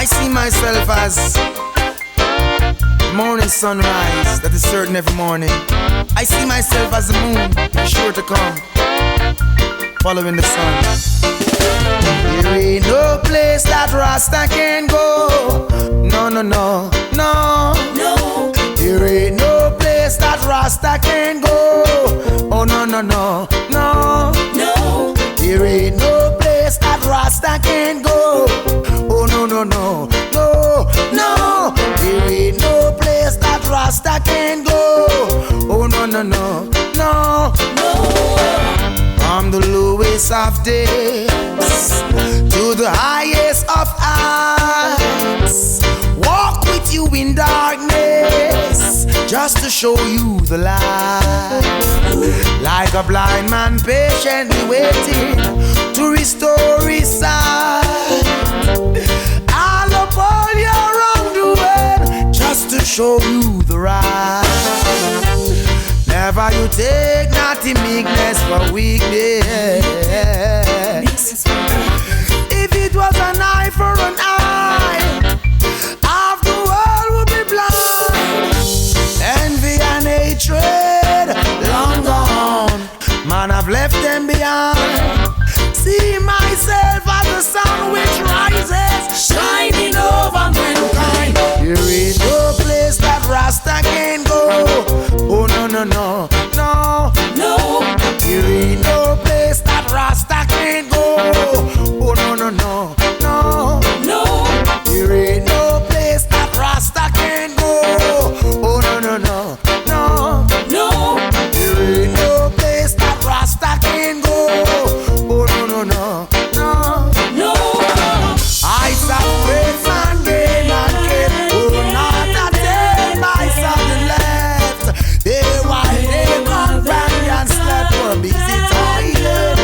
I see myself as morning sunrise that is certain every morning. I see myself as the moon, sure to come, following the sun. There ain't no place that Rasta can go. No, no, no, no, no. There ain't no place that Rasta can go. Oh, no, no, no, no, no. There ain't no place that Rasta can go. Oh, no, no, no, no, no. There ain't no place that Rasta can go. Oh, no, no, no, no, no. From the lowest of days to the highest of heights, walk with you in darkness just to show you the light. Like a blind man patiently waiting to restore his sight. I'll uphold your wrongdoing just to show you the right. Never you take not in meekness for weakness. If it was an eye for an eye, half the world would be blind. Envy and hatred, long gone, man, I've left them behind. See myself as the sun which rises, shining over mankind. There ain't no place that Rasta can go. Oh, no, no, no, no, no. There ain't no place that Rasta can go. Oh, no, no, no, no, no. There ain't no place that Rasta can go. Oh, no, no, no, no, no. There ain't no place that Rasta can go. Oh, no, no, no, no, no. I saw great man gain and kept, oh, not a day by sudden left. They while they companions slept for busy toilet.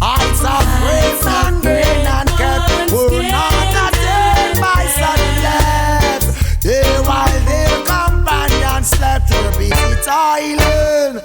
I saw great man gain and kept, oh, not a day by sudden left. They while their companions slept for busy toilet.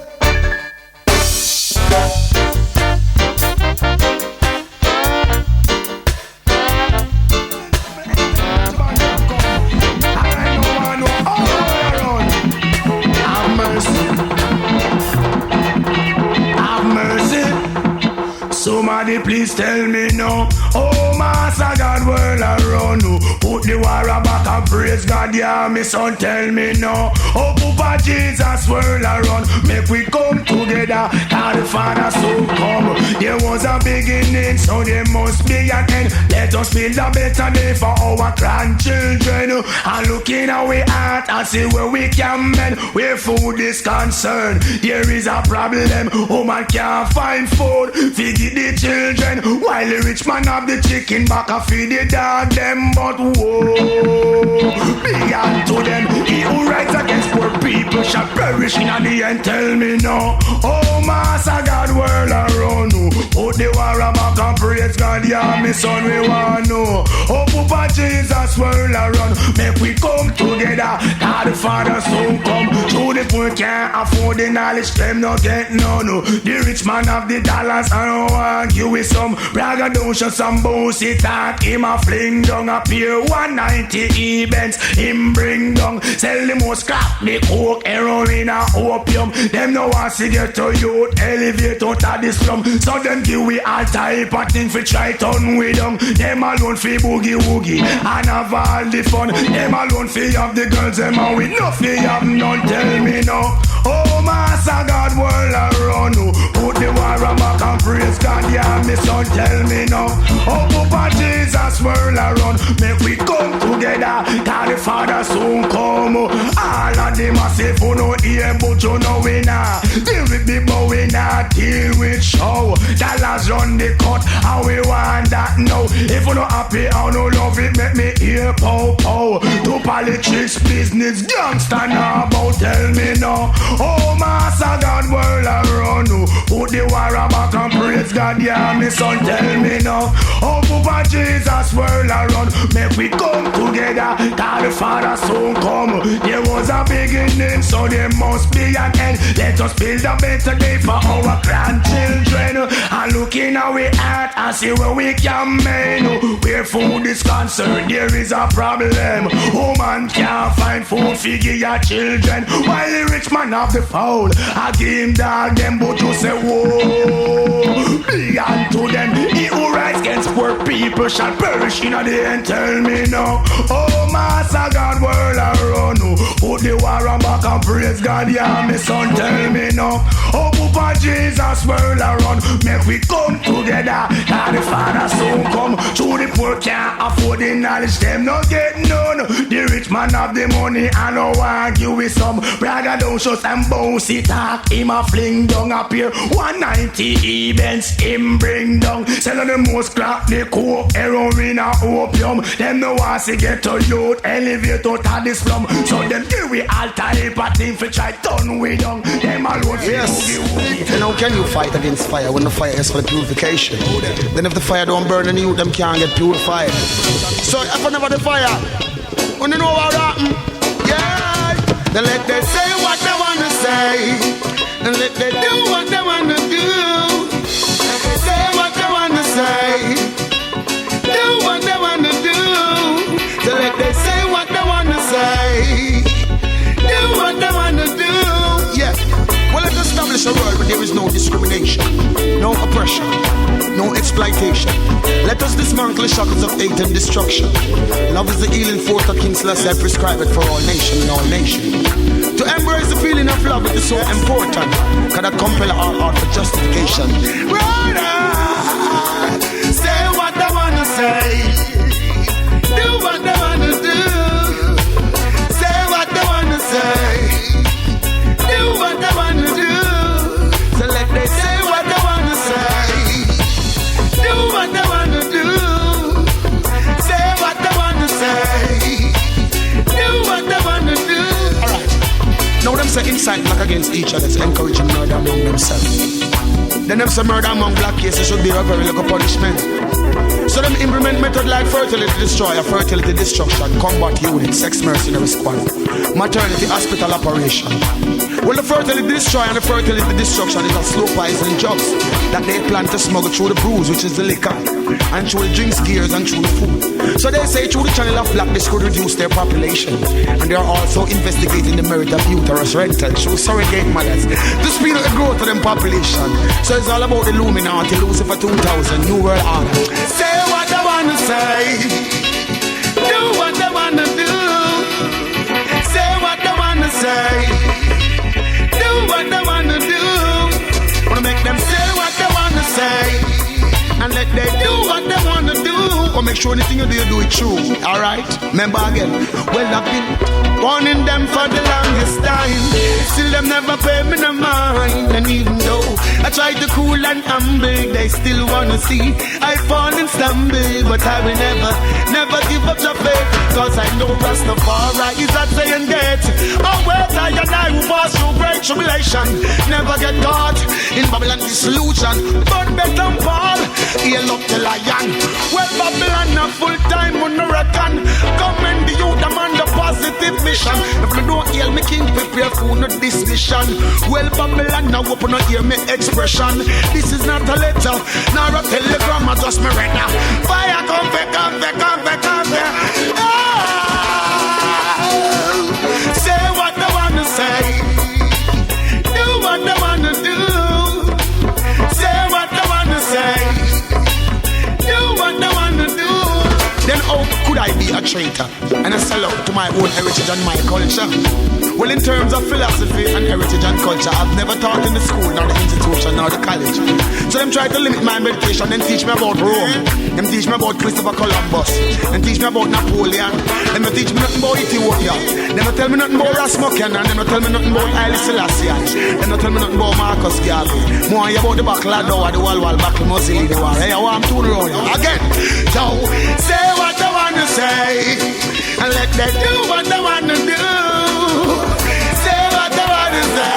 Somebody please tell me now. Oh, Master God, world around you. Put the war back and praise God, yeah, me son, tell me now. Oh, Papa Jesus, world around. Make we come together, cause the Father so come. There was a beginning, so there must be an end. Let us build a better day for our grandchildren. And look in our heart and see where we can mend. Where food is concerned, there is a problem. Woman can't find food, feed the children, while the rich man have the chicken back and feed the dog them. But whoa, be unto them. He who rights against poor people shall perish in the end. Tell me now. Oh, Master God, world around you. Put the war back and praise God, yeah, me son, we want know. Oh, Papa Jesus, world around. Make we come together, cause the Father soon come. To the poor can't afford the knowledge, them not get none. The rich man have the dollars and argue with some braggadocio, some bossy talk. Him a fling down a peer 190 events. Him bring down, sell the most crap, the coke, heroin and opium. Them no want to get to youth, elevate out of the slum. So them give we all type of thing for try turn with them. Them alone fi boogie woogie and have all the fun. Them alone fi have the girls, them and we no fi have none. Tell me now. Oh, Master God, world around you. Put the war back and praise God, yeah, me son, tell me now. Oh, Papa Jesus, world around. Make we come together, cause the Father soon come. All of them a say for no ear, but you know we not deal with the bow, we not deal with show. Dollars run the cut, and we want that now. If you not happy or no love it, make me hear pow pow. To politics, business, gangsta now about, tell me now. Oh, Master God, world around you. Put the war back and praise God, yeah, me son, tell me now. Oh, Papa Jesus, world around. Make we come together, cause the Father soon come. There was a beginning, so there must be an end. Let us build a better day for our grandchildren. And look in our heart and see where we can make. Where food is concerned, there is a problem. Woman can't find food, figure your children. While the rich man have the foul, I give him dog them, but you say, whoa, be unto them. He who rise against poor people shall perish in the end. Tell me now, oh Master God, world around you. Put the war on back and praise God, yeah, my son. Tell me now, oh Papa Jesus, world around. Make we come together, that the Father soon come. True the poor can't afford the knowledge, them not get none. The rich man have the money, I no argue with some. Brother don't show some bouncy talk, him a fling down up here. 190 events, him bring down. Sell on the most crack, the coke, heroin and opium. Them no want to get to youth, elevate out of this slum. So them give we all type of thing for try turn we down. Them alone feel oogie. And how can you fight against fire when the fire is for the purification? Then if the fire don't burn in you, them can't get purified. So if I never the fire, when you know what happen, yeah. Then let them say what they wanna say, and let them do what they wanna do. Say what they wanna say, do what they wanna do. So let them say what they wanna say, do what they wanna do. Yeah. Well, let's establish a world where there is no discrimination, no oppression, no exploitation. Let us dismantle the shackles of hate and destruction. Love is the healing force that King Selassie prescribed for all nations and all nations. To embrace the feeling of love is so important, cause that compel our heart for justification. Brother, say what I wanna say, do what I wanna do. Say what I wanna say, do what I wanna do. So let they say what I wanna say, do what I wanna do. Say what I wanna say, do what I wanna do. Alright. Now them say inside black against each other, encouraging murder among themselves. Then them say murder among black cases should be a very little punishment. So them implement method like fertility destroyer, fertility destruction, combat unit, sex mercenary squad, maternity hospital operation. Well, the fertility destroyer and the fertility destruction is a slow poison drugs that they plan to smuggle through the booze, which is the liquor, and through the drinks, gears, and through the food. So they say through the channel of black, this could reduce their population. And they are also investigating the merit of uterus rental through surrogate mothers to speed up the growth of them population. So it's all about the Illuminati, Lucifer 2000, New World Order. Say what I wanna say, do what I wanna do. Say what I wanna say, do what I wanna do. Wanna make them say what they wanna say, and let them do what they wanna do. Or make sure anything you do it true. Alright? Remember again, well I've been warning them for the longest time. Still them never pay me no mind. And even though I try to cool and humble, they still wanna see I fall and stumble. But I will never give up the faith, cause I know Rastafari is a saying that always I and I will pass through great tribulation, never get caught in Babylon dissolution. But better Paul, heal up the lion. Well, Babylon a full time on the reckon. Commend the youth, I'm on the positive mission. If you don't hear me, king, prepare for no this mission. Well, Babylon now open up hear me expression. This is not a letter, nor a telegram, I just me right now. Fire come back. Say what I wanna say, do what I wanna do. Say what I wanna say, do what I wanna do. Then how could I be a traitor and a sellout to my own heritage and my culture? Well, in terms of philosophy and heritage and culture, I've never taught in the school, nor the institution, nor the college. So them try to limit my education, then teach me about Rome. Them teach me about Christopher Columbus. Them teach me about Napoleon. Them don't teach me nothing about Ethiopia. Them don't tell me nothing about Rasmussen. And them don't tell me nothing about Haile Selassie. Them don't tell me nothing about Marcus Garvey. More about the Battle of Doha, the Wall Battle, Mussolini War. Hey, I want to roll again. Yo, say what I wanna say, and let them do what they wanna do. Say what they wanna say.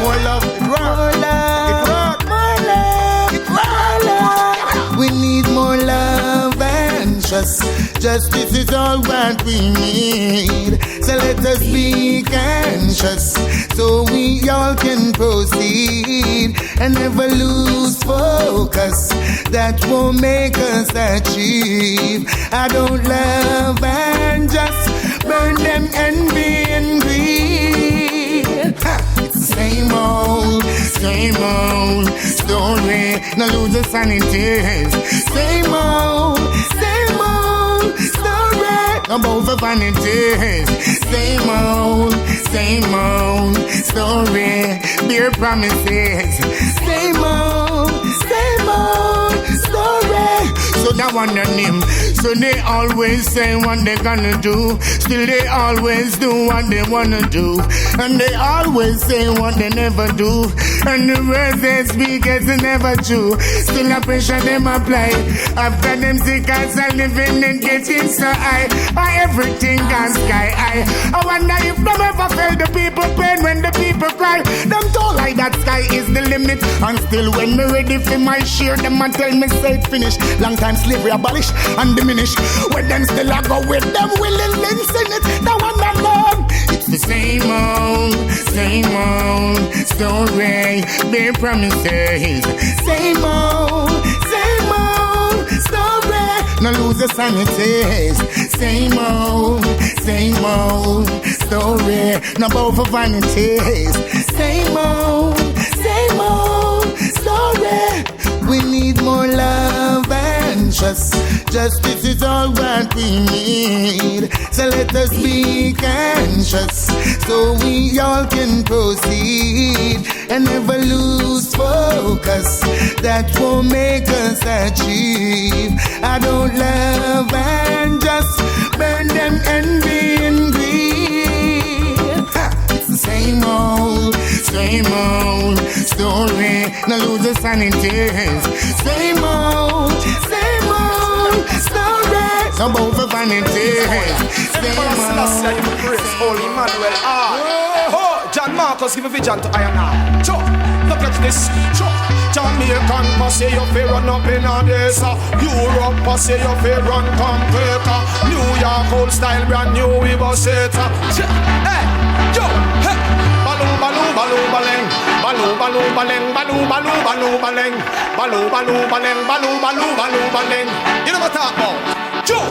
More love, more love, more love, more love. We need more love and trust. conscious. Justice is all what we need. So let us be conscious, so we all can proceed and never lose focus. That won't make us achieve. I don't love and just burn them envy and greed. It's the same old story. No lose the sanity. Same old story about the vanities. Same old story. Beer promises. Same old story. So that one the name. So they always say what they gonna do. Still they always do what they wanna do. And they always say what they never do. And the words they speak is never true. Still I pressure them apply. After them sick as a living and getting so high. Everything gone sky high. I wonder if them ever felt the people pain when the people cry. Them told like that sky is the limit. And still when me ready for my share, them a tell me say it finished. Long time slavery abolished and diminished. When them still I go with them willingly in it. That one that love. It's the same old story. They promises. Same old story. No lose the sanities. Same old story. No bow for vanities. Same old story. We need more love and trust. Justice is all what we need. So let us be conscious, so we all can proceed and never lose focus. That won't make us achieve. I don't love and just burn them envy and greed. It's the same old story. No lose the sanities. Same old story. No both the vanities. Same old. Holy Emmanuel. John Marcus give a vision to Iron. Look at this. Jamaican posse, you fi run up in a this. Europe posse, you fi run complete. New York old style, brand new we boss it. Hey, yo, hey. Baloo, baloo, baloo, baleng. Baloo, baloo, baleng. Baloo, baloo, baloo, baleng. Baloo, baloo, baleng. Baloo, baloo, baloo, baleng. You know what I talk about? Joe.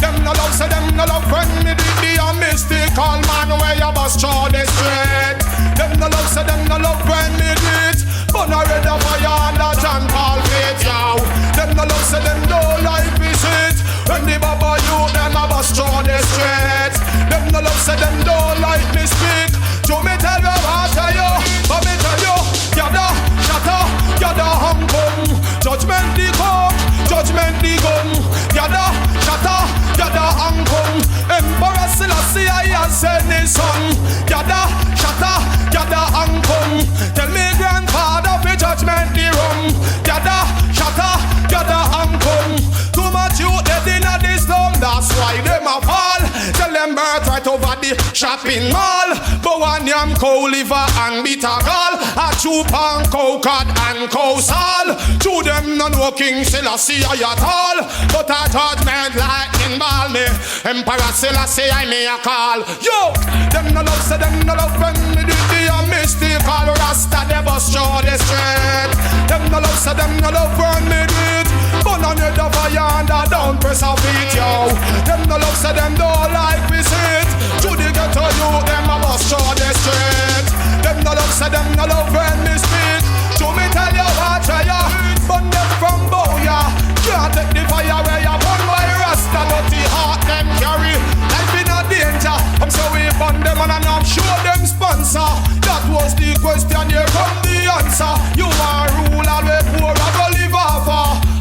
Them no love, say them no love when me did the mystical man where you bust through the street. Them no love, say them no love when me did. But I read the fire and the John Paul feet, yo. Them no love, say them no like visit. When the baba you, them a bust through the street. Them no love, say them don't like me speak. So me tell you what I you, but me tell you, yada, shata, yada, hum bum. Judgment the court, judgment the gun. Yada, shata, yada, hum bum. Emperor Selassie I has sent his son. Yada, shata, yada, hum bum. Tell me grandfather for judgment the rum. Yada, shata, yada, hum bum. Too much you dead in a this slum, that's why them a fall. Tell them birth right over the shopping mall. But one yam cow liver and bitter gall. A chew pan cow cod and cow sal. To them no know King Selassie at all. But a judgment lightning ball me. Emperor Selassie I may a call. Yo, them no love, say them no love when me do the mystical Rasta they bust through the street. Them no love, say them no love when me do it. But on the fire and I don't press a beat, yo. Them no love, say them don't like visit. To the ghetto you, them a bust through the street. Them no love, say them no love when me speak. To me tell you what I ya. Burn them from Boya. Can't take the fire where you burn by Rasta. Dirty heart them carry. Life in a danger. I'm so we burn them and I'm sure them sponsor. That was the question, here come the answer. You are ruler, we poor, I go live off.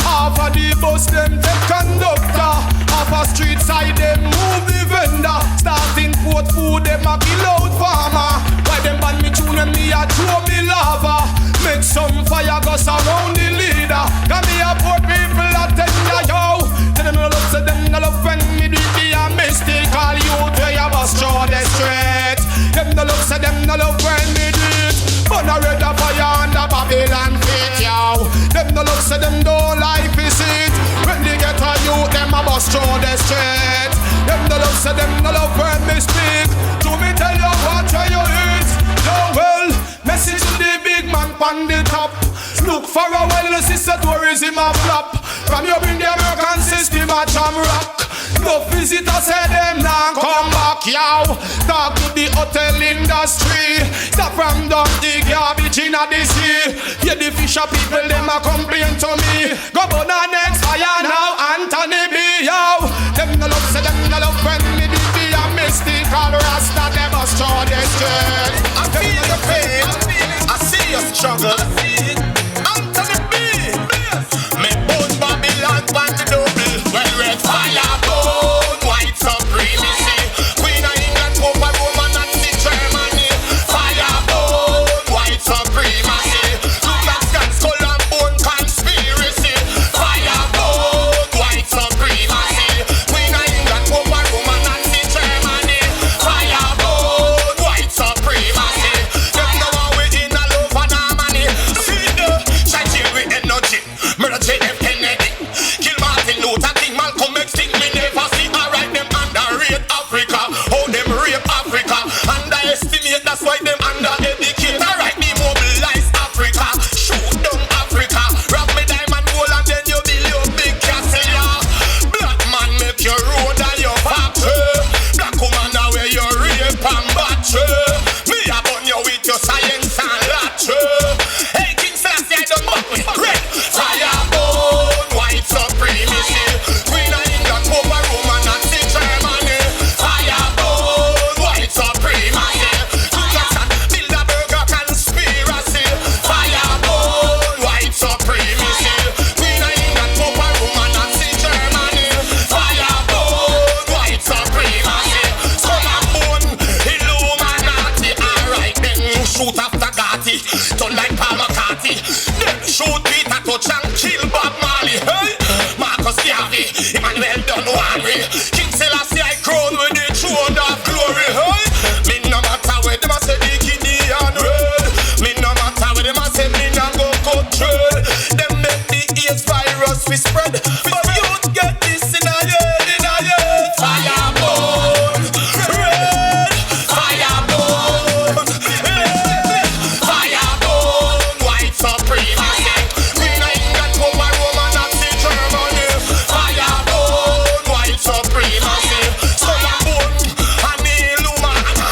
Half of the bus them take conductor. Half a street side them move the vendor. Starting port food them a kill out farmer. Why them ban me tune when me a throw me lava. Make some fire go surround the leader. Can me a poor people a tender yo. Tell them no love, say them no love when me do it a mistake. All you where you bust through the street. Them no love, say them no love when me do it. But I read the fire and the Babylon feet yo. Them no love, say them don't like visit. When they get a youth, them a bust through say them no love when me speak. Do me tell you what you is. Yo, well, message to the big man on the top. Look for a while, the sister tourism a flop. From you bring the American system a jam rock. No visitors say them now come back, yow. Talk to the hotel industry. Stop from dump the garbage in the sea. Yeah, the fisher people, them a complain to me. Go on the next fire now, AnthonyB, yow. Them no love, say them no love when me be a mystical rasta. Them a show the strength. I feel the pain, I see your struggle. AnthonyB, me bones Babylon want the double. Well, red fire bone, white supremacy. Queen of England, Pope of Roman and the Germany. Fire bone, white supremacy. Look at Scott's skull and bone conspiracy. Fire bone, white supremacy. Queen of England, Pope of Roman and the Germany. Fire bone, white supremacy. Them know how we in a love and harmony. See the shine with energy. Murder JF Kennedy. Kill Martin Luther King, Malcolm X, Sting, me never see. Alright, them underrate Africa. How them rape Africa. Underestimate, that's why them undereducate. Alright, demobilize Africa. Shoot down Africa. Rob me diamond gold and then you build your big castle, yeah. Black man make your road and your factory. Black woman now where you rape and battery. Me a burn you with your science and latry. Hey, King Selassie, I don't fuck with red fire bone, white supremacy. Queen of England, Pope of Roman and the Germany. Fire bone, white supremacy. Look at that, build a burger conspiracy. Fire bone, white supremacy. Queen of England, Pope of Roman and the Germany. Fire bone, white supremacy. Skull and bone, Illuminati. Alright then, shoot after Gatti, turn like Paul McCartney. Then shoot Peter Touch and kill Bob Marley. Hey, Marcus Garvey, Emmanuel Dunwanry. King Selassie I crown with the throne of glory. Hey, me no matter where them a say the Gideon red. Me no matter where them a say me no go cut trade. Them make the AIDS virus we spread. But you get this in a head. Fire bone, red. Fire bone, red. Fire bone, white supremacy. Queen of England, Pope of Roman and the Germany. Fire bone, white supremacy. Skull and bone and the Illuminati.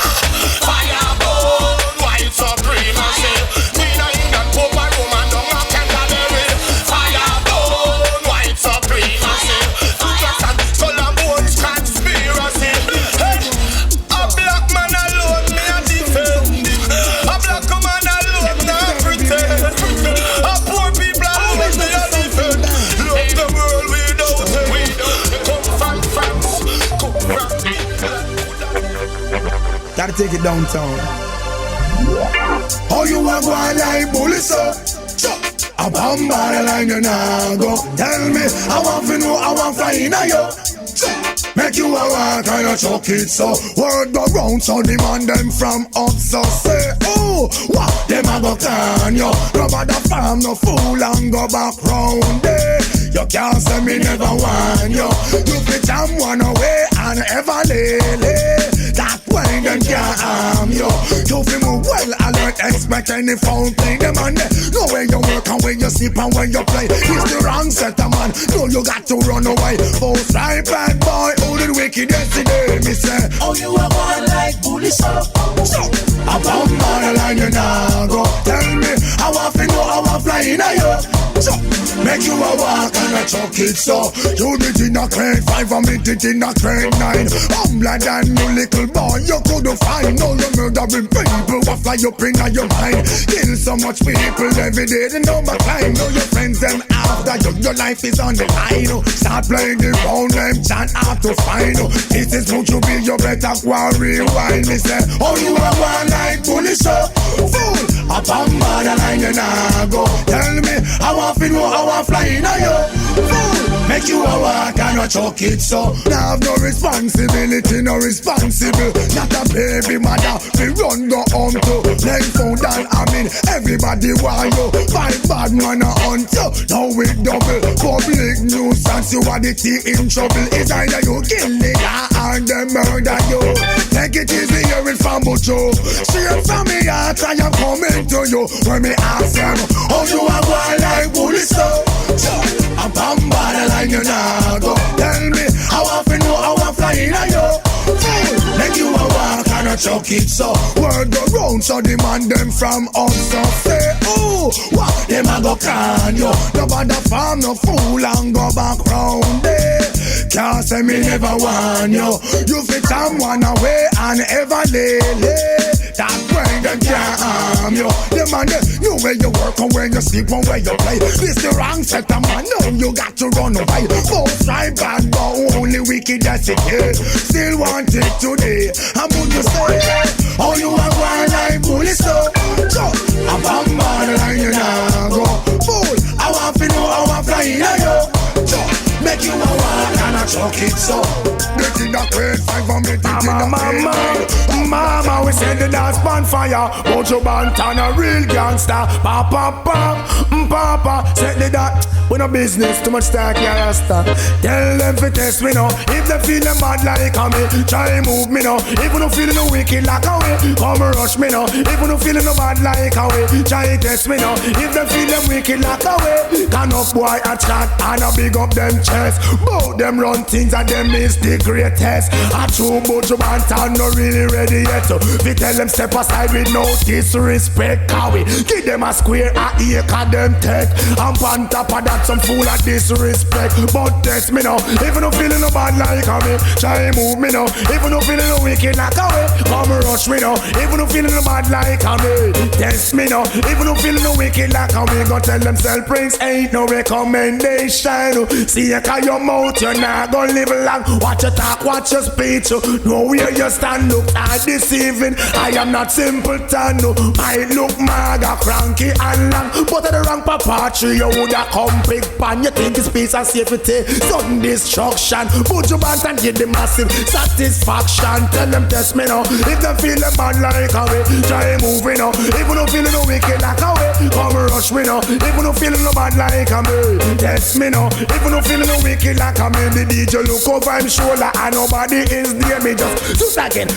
Fire bone, white supremacy. Queen of England, Pope of Roman down a Canterbury. Fire bone, white supremacy. Look at that, skull and bones conspiracy. Hey, a black man alone me a defend. A black woman alone not pretend. A poor people alone me a defend. Love the world without end. Come from France, come from England. Gotta take it downtown. Oh, you are going like bully, so a bomb bottle line you now go. Tell me, I want to know, I want to fly in a yo. Make you a walk and a chuck it so. Word go round so demand them from up so say, oh, what them a go can yo. Rubber the farm no fool and go back round there. You can't say me never want you. You fit jam one away and ever lay. That way them can't harm you. You feel move well alert, expect any phone play them on there. Know where you work and where you sleep and where you play. It's the wrong set of man. No, you got to run away. Both right bad boy, who did wicked yesterday? Me say, oh you are one like bully so. I bomb on the line you now go. Tell me, I want to know how I'm flying at you. So, make you a walk and a chuck it so. You did in a grade 5 and me did in a grade 9. Humbler than you little boy, you couldn't find. No, you murdering people what fly up in your mind. Kill so much people every day, they know my time. Know your friends them after you, your life is on the line. Start playing the phone, them chant out to find. This is what you be, you better go and rewind. Me say, oh you are one like bully show. Fool, a bomb on the line you now go. Tell me, I want to know how I'm flying at you. Fool, make you a walk and a chuck it so. Now have no responsibility, no responsible. Not a baby mother, we run go home to. Play found and I mean, everybody want you. Fight bad man a hunt you. Now we double, public nuisance, you are the tea in trouble. It's either you kill the guy and them murder you. Take it easy, hear it from Buju. Straight from me heart, I am coming to you. When me ask them, how you are going like bullies so? I'm from borderline, you now go. Tell me, how often you, how I'm flying at you? Make you a walk and a chuck it so. Word go round so demand them from us so say, ooh, what? Them a go can you. Nobody farm no fool and go back round there. Can't say me never want you. You fit someone away and ever lay. That way they can't harm you. Them and them, you where you work and where you sleep and where you play. This the wrong set of man, no, you got to run away. Both right bad, but only wicked as it is. Still want it today. And would you say, oh, you are going like bullies so? I'm on borderline, you now go. Fool, I want to know how I'm flying at you. Make you a walk and a chuck it so. They did a great fight for me. Mama, we send the dance bonfire. Buju Banton a real gangster. Papa, Papa, set the dance. We no business, too much talk, yeah, rasta. Tell them to test me now. If they feeling bad like me, try move me now. If you no feeling no wicked like a way, come rush me now. If you no feeling no bad like a way, try test me now. If they feeling wicked like a way, can up boy a chat and a big up them chest. Both them run things and them is the greatest. A true Buju Banton no really ready yet. So we tell them step aside with no disrespect. How we give them a square a acre them take. And on top of that some fool of disrespect. But test me now. If you no feeling no bad like me, try move me now. If you no feeling no wicked like me, come rush me now. If you no feeling no bad like me, test me now. If you no feeling no wicked like me, go tell them sell Prince ain't no recommendation. See you call your mouth, you're not gonna live long. Watch your talk, watch your speech. Know where you stand, look at deceiving. I am not simpleton. I look maga, cranky and long. But at the wrong papa tree, you woulda come big pan. You think it's peace and safety, sudden destruction. Buju Banton give them massive satisfaction. Tell them test me now. If they feel them bad like a way, try moving now. If you don't feeling no wicked like a way, come rush me now. If you don't feeling no bad like a me, test me now. If you don't feeling no wicked like a me, the DJ look over him shoulder and nobody is near me. Just shoot again,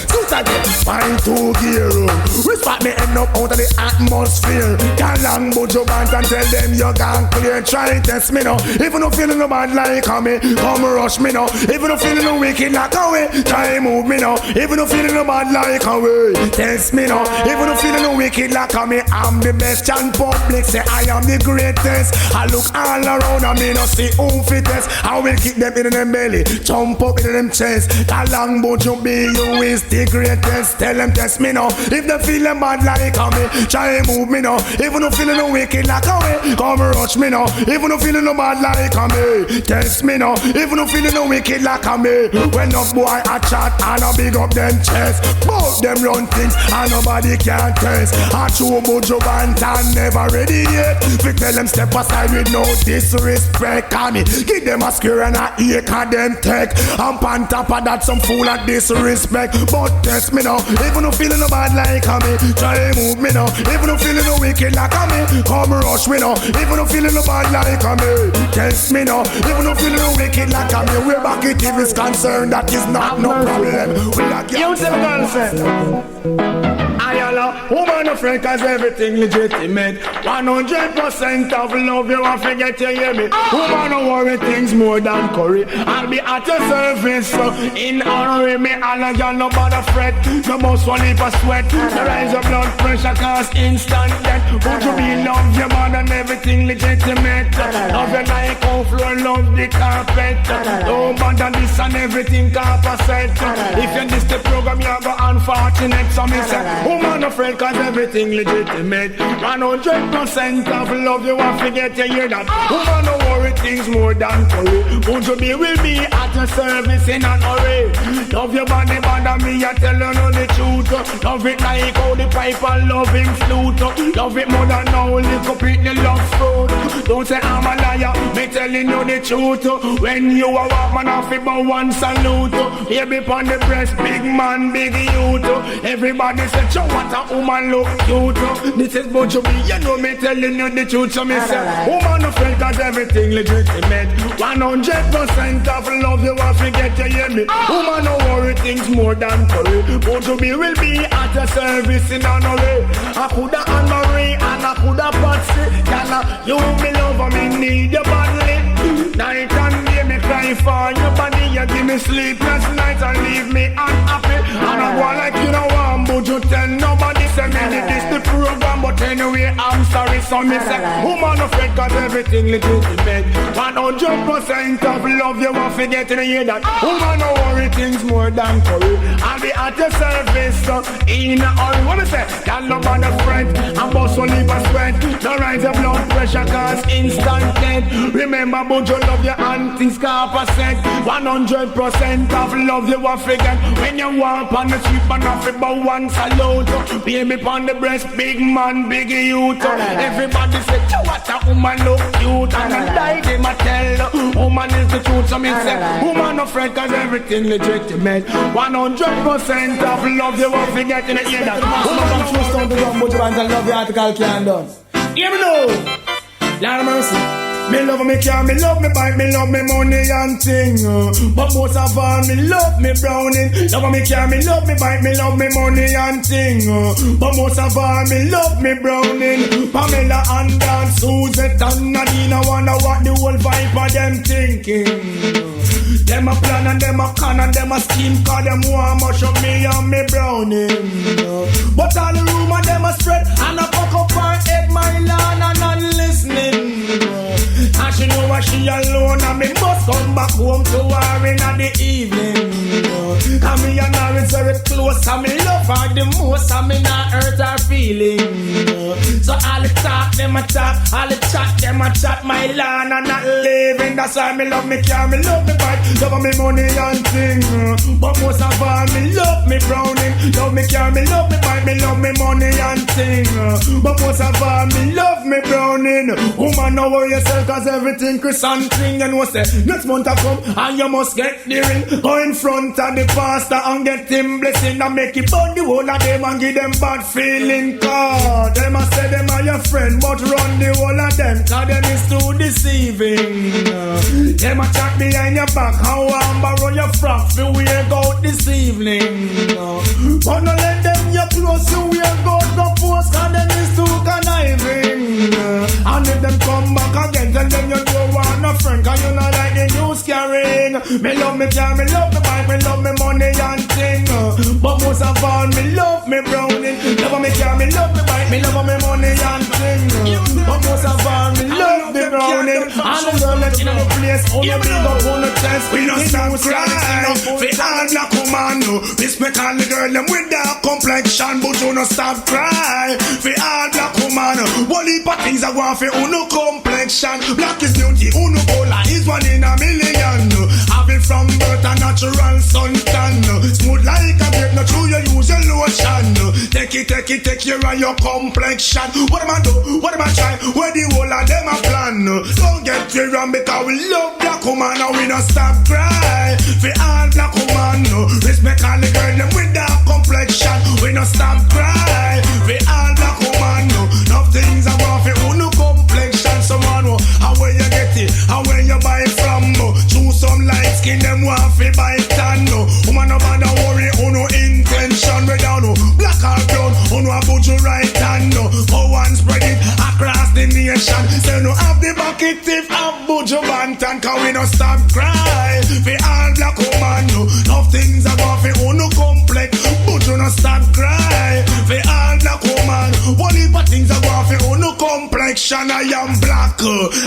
find two gear room. Respect me end up out of the atmosphere. Can long Buju Banton tell them you can't clear. Try test me now. If you don't feeling no bad like me, come rush me now. If you don't feeling no wicked like a way, try move me now. If you don't feeling no bad like a way, test me now. If you don't feeling no wicked like me, I'm the best. And public say I am the greatest. I look all around and me no see who fittest. I will kick them in them belly, jump up in them chest. That long Buju be you is the greatest. Tell them test me now. If they feeling bad like me, try move me now. If you don't feeling no wicked like a way, come rush me now. If you don't feeling no bad like me, test me now. If you don't feeling no wicked like me, when up boy a chat and a big up them chest. Both them run things and nobody can test. A true Buju Banton never ready yet. We tell them step aside with no disrespect. Me give them a square and a acre them take. And on top of that some fool and disrespect. But test me now. If you don't feeling no bad like me, try move me now. If you don't feeling no wicked like me, come rush me now. If you don't feeling no bad like me, test me now. If you don't feeling no wicked like me, we're back it if it's concerned. That is not no problem. We like you tell girlfriend. Woman of friend cause everything legitimate. 100% of love you won't forget you hear me. Woman don't worry things more than curry. I'll be at your service so in honor me all a girl no bother fret. No most one heap of sweat. The rise of blood pressure cause instant death. Would you be love your man and everything legitimate. Love your like on floor, love the carpet. No bother this and everything carpet. If you miss the program you go unfortunate. So me say woman afraid cause everything legitimate. 100% of love you want to get, you hear that? Woman don't worry things more than curry. Buju B will be at your service in an hurry. Love your body, bother me, I tell you no the truth. Love it like how the pipe and love him flute. Love it more than now, live completely love fruit. Don't say I'm a liar, me telling you the truth. When you a walk man off about one salute. Baby on the breast, big man, big youth. Everybody say, "Cho, what a woman look cute." This is Buju B, you know me telling you the truth. So me say, woman no friend cause everything legitimate. 100% of love you want to get, you hear me? Woman no worry things more than curry. Buju B will be at your service in an hurry. I coulda Anne Marie and I coulda Patsy. Can you me love and me need you badly. Night and day me cry for your body. You give me sleepless nights and leave me unhappy. And I go like you know one, but you tell nobody. Say me this the program, but anyway I'm sorry. So me say, woman no afraid cause everything legitimate. 100% of love you want to get in the hear that. Woman no worry things more than curry. I'll be at your service in a hurry. What me say? Y'all no bother fret and bust will leave a sweat. No rise your blood pressure cause instant death. Remember Buju love your aunties car percent. 100% of love you want to get. When you walk on the street and off about one salute. Baby on the breast, big man, big youth. Everybody say, what a woman look cute. And I die them a tell, woman is the truth. So me say, woman no afraid cause everything legitimate. 100% of love you want to get in the ear. Woman from Houston to come, Buju Banton, love your article can done. Hear me now. Lord of mercy. Me love me car, me love me bike, me love me money and thing. But most of all, me love me browning. Love me car, me love me bike, me love me money and thing. But most of all, me love me browning. Pamela and Dan, Suzette and Nadine, wonder what the whole vibe of them thinking. Them a plan and them a con and them a scheme. Cause them want much of me and me browning. But all the rumor them a spread and a fuck up her head, my land and not listening. And she know what she alone and me must come back home to her in the evening. And me and her is very close and me love her the most and me not hurt her feelings. So all the talk them a talk, all the chat them a chat, my land and not living. That's why me love me car, me love me bike, love me money and thing. But most of all me love me browning. Love me car, me love me bike, me love me money and thing. But most of all me love me browning. Woman know worry yourself cause everything Chris and thing. You know say next month I come and you must get the ring. Go in front of the pastor and get him blessing and make it burn the whole of them and give them bad feeling. Cause them a say them are your friend but run the whole of them cause them is too deceiving. Them a chat behind your back how I'm borrow your frock for we go this evening. But no let them your close to we go post cause them is too conniving. And if them come back again tell them you don't want no friend cause you not like the news carrying. Me love me car, me love me bike, me love me money and thing. But most of all me love me browning. Love me car, me love me bike, me love me money and thing. But most of all me love me browning. And the girl let you know the place on the big up on the chest. We don't stop crying for all black woman. Respect all the girl them with their complexion, but you don't stop crying for all black woman. One heap of things I want for uno complexion. Black is beauty, uno cola is 1 in a million. Have it from birth a natural suntan. Smooth like a grape, not true you use your lotion. Take care of your complexion. What am I do? What am I try? Where the whole of them a plan? Don't get me wrong because we love black woman and we don't stop cry. For all black woman, respect all the girl them with that complexion. We don't stop cry. For all black woman, no things I want for uno complexion. Someone how where you get it, how where you buy it from. Choose some light skin them want for buy tan. Woman no bother worry, uno intention. We down black or brown, uno a put you right hand. Go and spread it across the nation. Say no have the bucket if have Buju Banton cause we no stop cry. For all black woman, no things I want for uno complex. Buju no stop cry. For all black woman, one heap of things I want for uno complex. complexion, I am black,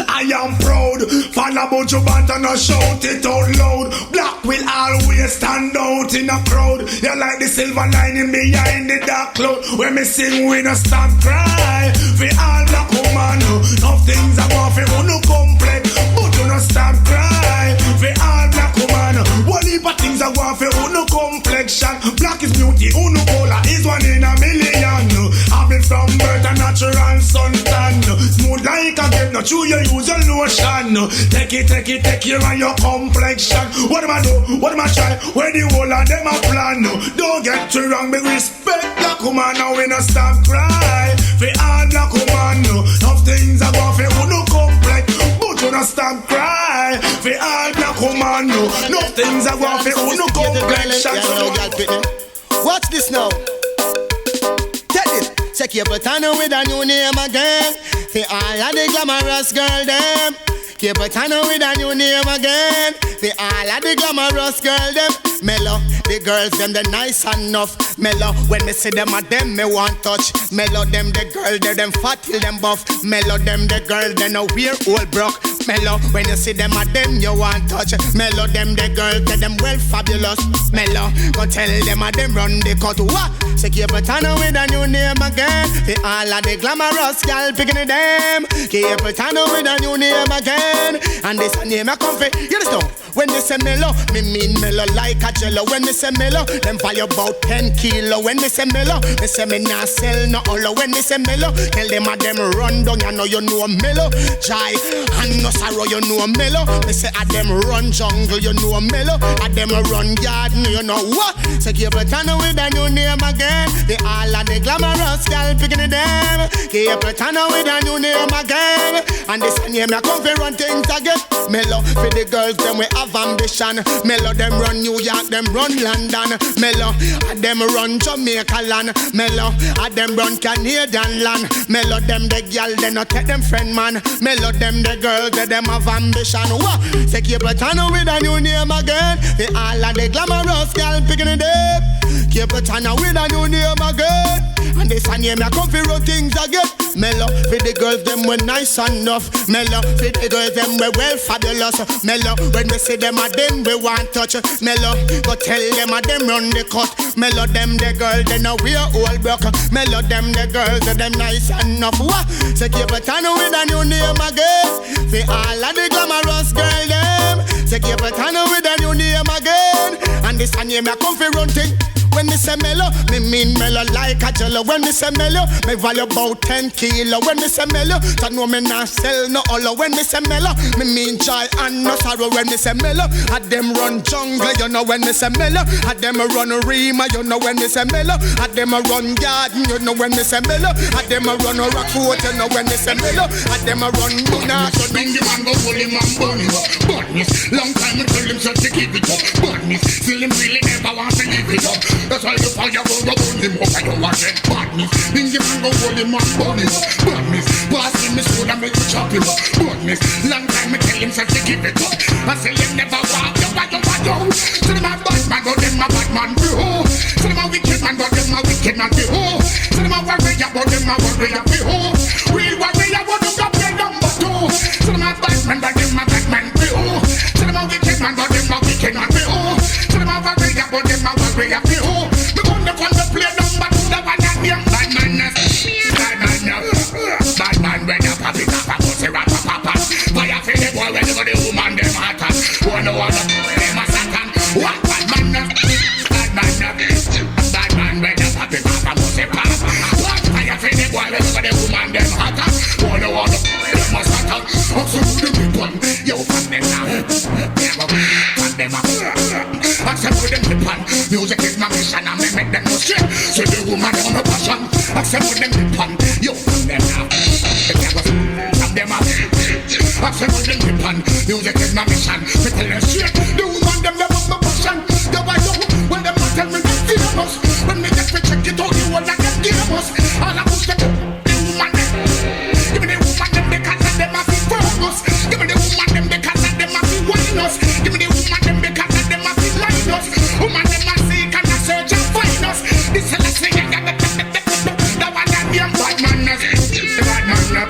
I am proud. Follow Buju Banton and shout it out loud. Black will always stand out in a crowd. You like the silver lining behind the dark cloud. When me sing, we no stop cry. For all black woman, no things are going for no complex, but you no stop cry. For all black woman, one heap of things are going for no complexion. Black is beauty, no color is one in a million. Have it from birth, a natural suntan. Smooth like a game, not you use your lotion. Take it care of your complexion. What am I do? What am I try? Where the whole of them a plan? Don't get you wrong, big respect black woman. Now we no stop cry. For all black woman, some things are going for no complex, but you no stop cry. For all black woman, no things are going for no complexion. Watch this now. Take this. Say Capleton with a new name again. For all of the glamorous girl them. Capleton with a new name again. For all of the glamorous girl them. Mellow, the girls them they nice enough. Mellow, when me see them at them me want touch. Mellow them the girl they them fat till them buff. Mellow them the girl they no wear old broke. Mellow, when you see them at them you want touch. Mellow them the girl they them well fabulous. Mellow, go tell them at them run the cut. What? Say Capleton with a new name again. The all of the glamorous girl picking them. Capleton with a new name again. And this a name I come for. You understand? When they say mellow, me mean mellow like a jello. When they say mellow, them value about 10 kilo. When they say mellow, they say me nah sell no hollow. When they say mellow, tell them a them run down. You know mellow. Jai and no sorrow, you know mellow. They say a them run jungle, you know mellow. A them run garden, you know what? Say Capleton with a new name again. They all of the glamorous girl picking them. Capleton with a new name again. And this name I come for run things again. Mellow for the girls them we have ambition. Mellow them run New York, them run London. Mellow a them run Jamaica land. Mellow a them run Canadian land. Mellow them the girl they not take them friend man. Mellow them the girls they them have ambition. What? Say Capleton with a new name again. They all of the glamorous girl picking it up. Capleton with a new name again. And this a name I come for run things again. Mellow for the girls them we nice enough. Mellow for the girls them we well fabulous. Mellow when we see them a them we want touch. Mellow go tell them a them run the cut. Mellow them the girl they know we are all broke. Mellow them the girls they them nice enough. What? Say Capleton with a new name again. For all of the glamorous girl them. Say Capleton with a new name again. And this a name I come for run thing. When me say mellow, me mean mellow like a jello. When me say mellow, me value about 10 kilo. When me say mellow, so know me not sell no hollow. When me say mellow, me mean joy and no sorrow. When me say mellow, I them run jungle, you know. When me say mellow, I them run Rima, you know. When me say mellow, I them run garden, you know. When me say mellow, I them run Rockford, you know. When me say mellow, I them run Luna. So bring the man go pull him and burn him up. Badness, long time I tell him so to keep it up. Badness, still him really never want to give it up. That's why the fire go burn him up. I don't want that badness. Bring the man go pull him and burn him up. Badness, pass him his food and make you chop him up. Badness, long time I tell him so to keep it up. I say him never walk you by your body. So them a bad man, but them a bad man be ho. So them a wicked man, but them a wicked man be ho. So them a warrior, but them a warrior be ho. Real warrior, but them got play number two. So them a bad man, but them a bad man be ho. So them a wicked man, but them a wicked man be ho. So them a warrior, but them a warrior be ho. Me gun them on the play number two, the one that name bad man. Bad man, bad man when you pop it up, I put it up, papa. Fire for the boy when you go the woman them hotter. One them a Satan. What bad man? Bad man when you pop it up, I put it up. What fire for the boy when you go the woman them hotter. One them a Satan. Also the people, you fan them now. Fan them up. Accept with them people. Music is my mission and me make them no straight. So the woman on my passion. Accept with them people. You fan them now. Fan them up. Accept with them people. Music is my mission. Me tell them straight. The woman them love my passion. The why you when them not tell me that famous. When me get to check it out, you will not get famous. All I push the woman them. Give me the woman them because of them have been focus. Give me the woman them because of them have been winers. Give me the woman them because of them have been liners. Woman them a seek and a search and find us. This is a thing the one that name bad man. Bad man.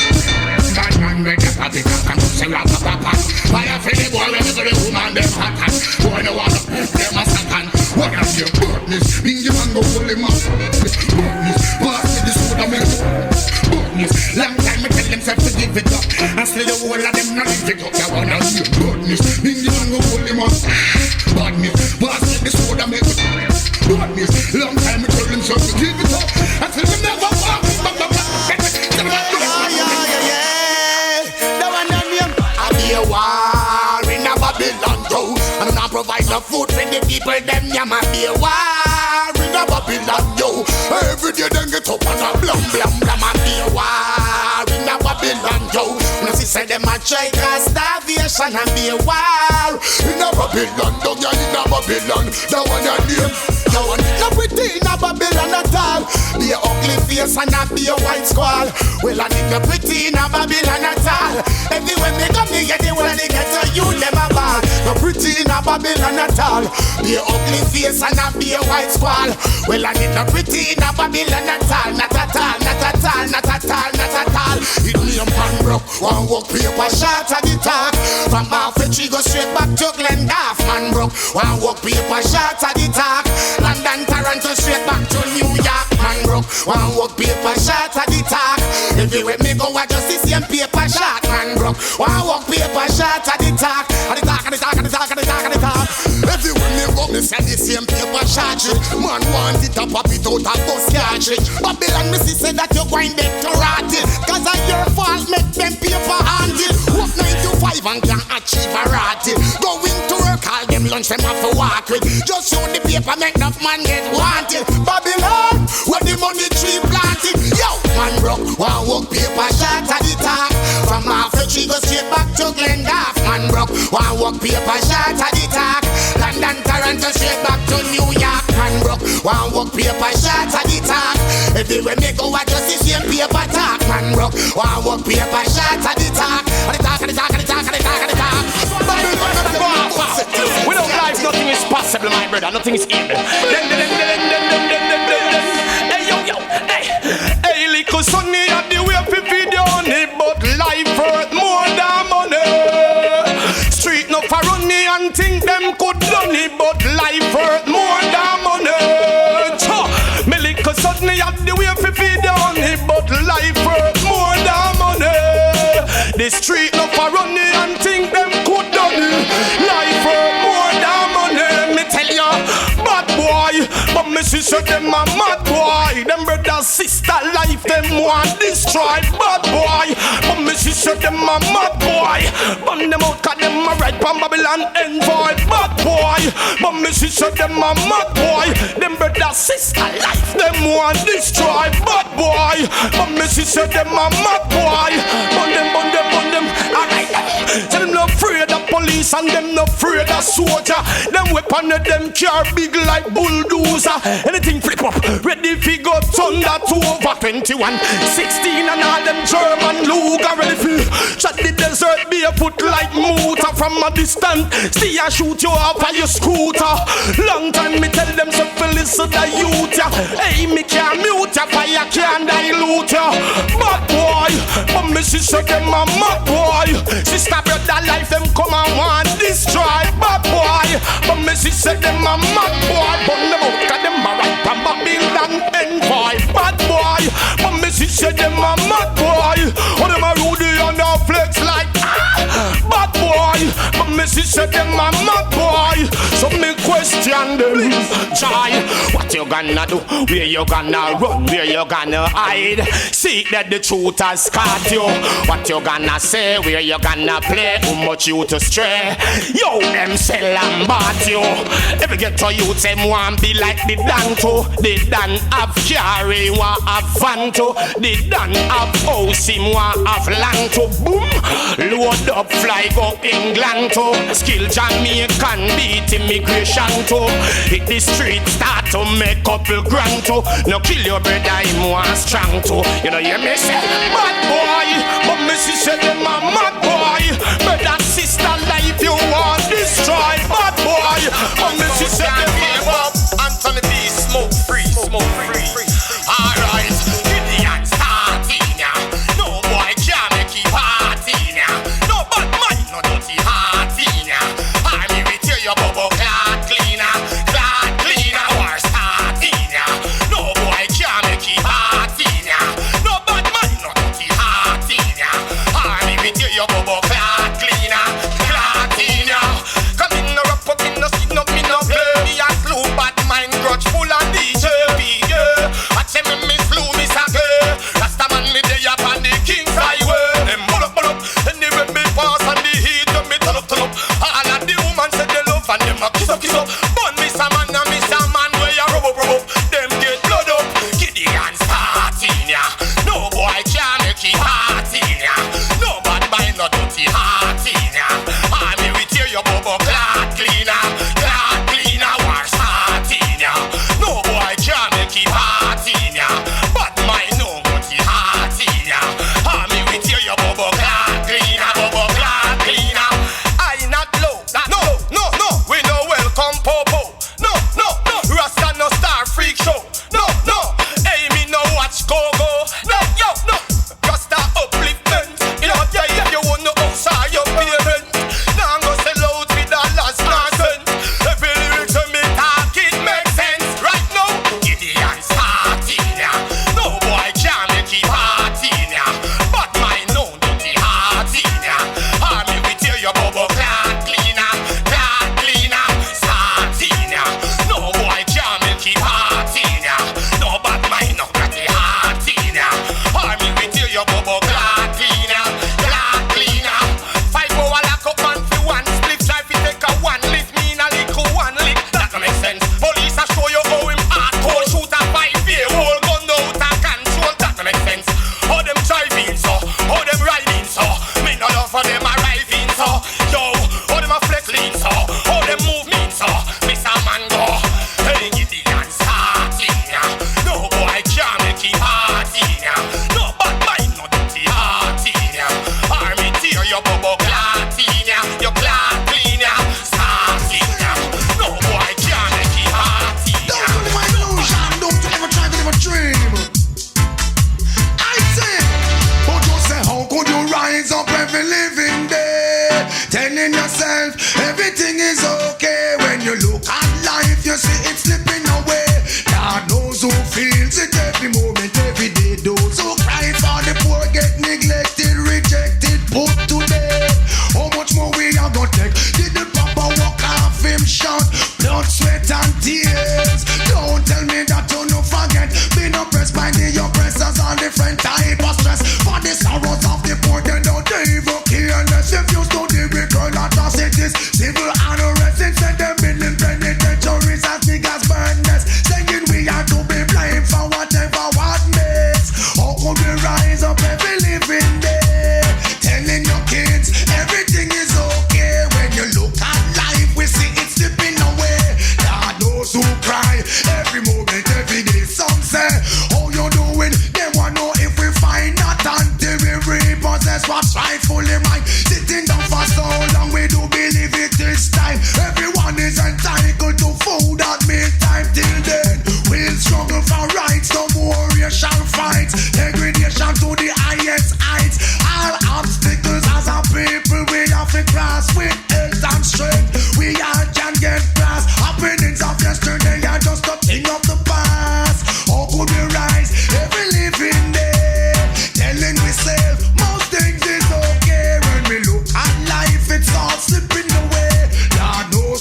still the whole of them not live it up. That one and you badness. In the jungle, hold them up. Badness. Pass it the soda, make it. Badness. Long time we tell them so to keep it up. Until we never walk. That one and him. I be a war in a Babylon too. And I provide the food for the people. Them yama be a war in a Babylon yo. Every day them get up and a blum blum blum. I be a war in a Babylon yo. Now she said them a try cause starvation and be a war in a Babylon yo. Yeah, in a Babylon. That one and him. That one not pretty in a Babylon at all. Be a ugly face and not be a white squall. Well, I need no pretty in a Babylon at all. Everywhere they come here, they will get to you, them a ball. No pretty in a Babylon at all. Be a ugly face and not be a white squall. Well, I need no pretty in a Babylon at all. Not at all, not at all, not at all, not at all. It me a man broke, one walk paper shot at the talk. From half a tree go straight back to Glendorf. Man broke, one walk paper shot at the talk. London, Toronto, straight back to New York. Man broke, one walk paper shot at the talk. Everywhere me go, I just the same paper shot. Man broke, one walk paper shot at the talk. At the talk, at the talk, at the talk, at the talk, at the talk. Everywhere me go, me say the same paper shot. Man want it to pop it out of bus cartridge. Babylon, me see say that you're going back to rot it. Cause of your fault, make them paper handed. Work 9 to 5 and can't achieve a rat. Going to work, all them lunch, them have to walk with. Just show the paper, make enough man get wanted. Babylon, where the money tree planted. Yo, man broke, one walk paper shot at the top. From half a tree go straight back to Glendorf. Man broke, one walk paper shot at the top. London, Toronto, straight back to New York. Man broke, one walk paper shot at the top. Everywhere me go, I just the same paper talk. Man broke, one walk paper shot at the top. At the talk, at the talk, at the talk, at the talk, at the talk. Without life, nothing is possible, my brother. Nothing is evil. Hey, yo, yo, hey. Hey, little sonny, have the way for video on it, but life hurt more than money. Street no for runny and think them could done it, but life hurt more than money. Me little sonny, have the way for video on it, but life hurt more than money. The street no for runny and think them could done it. Life hurt more than money. Me tell ya, bad boy, but me sister them a mad boy. Them brother sister life them want destroy. Bad boy, but me sister them a mad boy. Burn them out 'cause them a right from Babylon envoy. Bad boy, but me sister them a mad boy. Them brother sister life them want destroy. Bad boy, but me sister them a mad boy. Burn them, burn them, burn them. Alright, so them not afraid of police and them not afraid of soldier. Them weapon of them car big like bulldozer. Anything flip up, ready fi go thunder to over 21, 16 and all them German Luger ready fi shot the desert barefoot like motor from a distance. See I shoot you off of your scooter. Long time me tell them so fi listen to youth ya. Hey me can't mute ya, fire can't dilute ya. Bad boy, but me sister them a mad boy. Sister brother life them come and want destroy. Bad boy, but me sister them a mad boy. But them out 'cause them a right from Babylon envoy. Bad boy, but me sister them a mad boy. Oh them a Rudy and a flex like bad boy, but me sister them a mad boy. So me question them, try what you gonna do, where you gonna run, where you gonna hide. See that the truth has caught you. What you gonna say, where you gonna play, how much you to stray. Yo, them sell and bought you. If you get to you, them want be like the Danto. The Dan have carry, want have van to. The Dan have house, him want have land to. Boom, load up, fly go England to. Skill Jamaican beat immigration to. Hit the street, start to make couple grand to. No kill your brother, him want strong to. You know you me say, bad boy, but me sister them a mad boy. Brother, sister, life you want destroy. Bad boy, but me sister them a mad. AnthonyB, smoke free, smoke free. Alright, Gideon starting now. No boy can't make it party now. No bad mind, no dirty hearty now. Army will tear your bubble clot cleaner. War starting now. No boy can't make it party now. No bad mind, no dirty hearty now. Army will tear your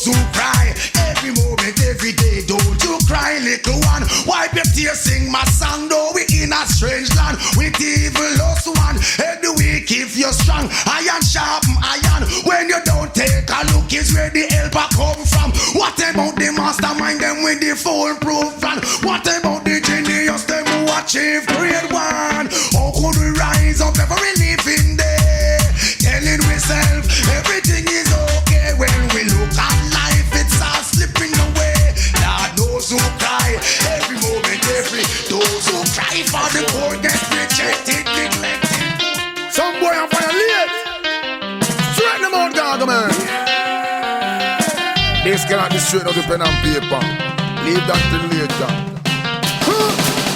those who cry every moment, every day. Don't you cry, little one. Wipe your tears, sing my song. Though we in a strange land with evil lost one. Head the weak if you're strong. Iron sharpen iron. When you don't take a look, it's where the help come from. What about the mastermind them with the foolproof plan? What about the genius them who achieve grade one? How could we rise up every living day, telling ourselves everything is okay? When we look at life, it's all slipping away. Lord knows who cry every moment, every those who cry for the poor get rejected, neglected. Some boy on fire late. Straighten them out, Gaga man. This cannot be straight out the pen and paper. Leave that till later.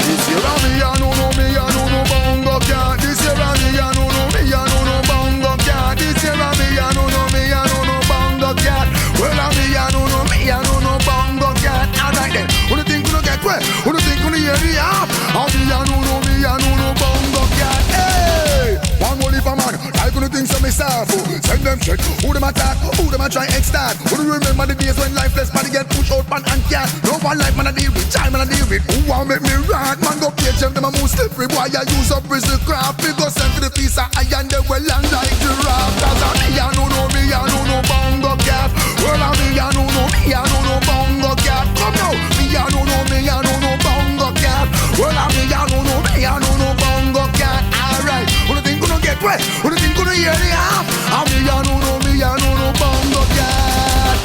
This year and me, I know no, me, I know no bongo cat. This year and me, I know no, me, I know no bongo cat. This year and me, I know no, me, I know no bongo cat. Well, and me, I know no, me, I know no bongo cat. Alright then, who do you think we don't get wet? Who do you think we hear the half? And me, I know no, me, I know no bongo cat. Hey, one more leave a man. I couldn't think so myself. Send them check. Who them attack? Who them a try extort? Who do remember the days when lifeless body get pushed out pan and cat? No one life man a deal with, time man a deal with. Who want make me rock? Man go page them a move slippery. Boy I use up prison craft. We go send to the piece of iron. They well and like giraffe. Cause I me I know no, me I know no bongo cat. Well I me I know no, me I know no bongo cat. Come now, me I know no, me I know no bongo cat. Well I me I know no, me I know no bongo cat. Alright, who do you think gonna get wet? Who do you think gonna hear the half? I me I know no, me I know no bongo cat.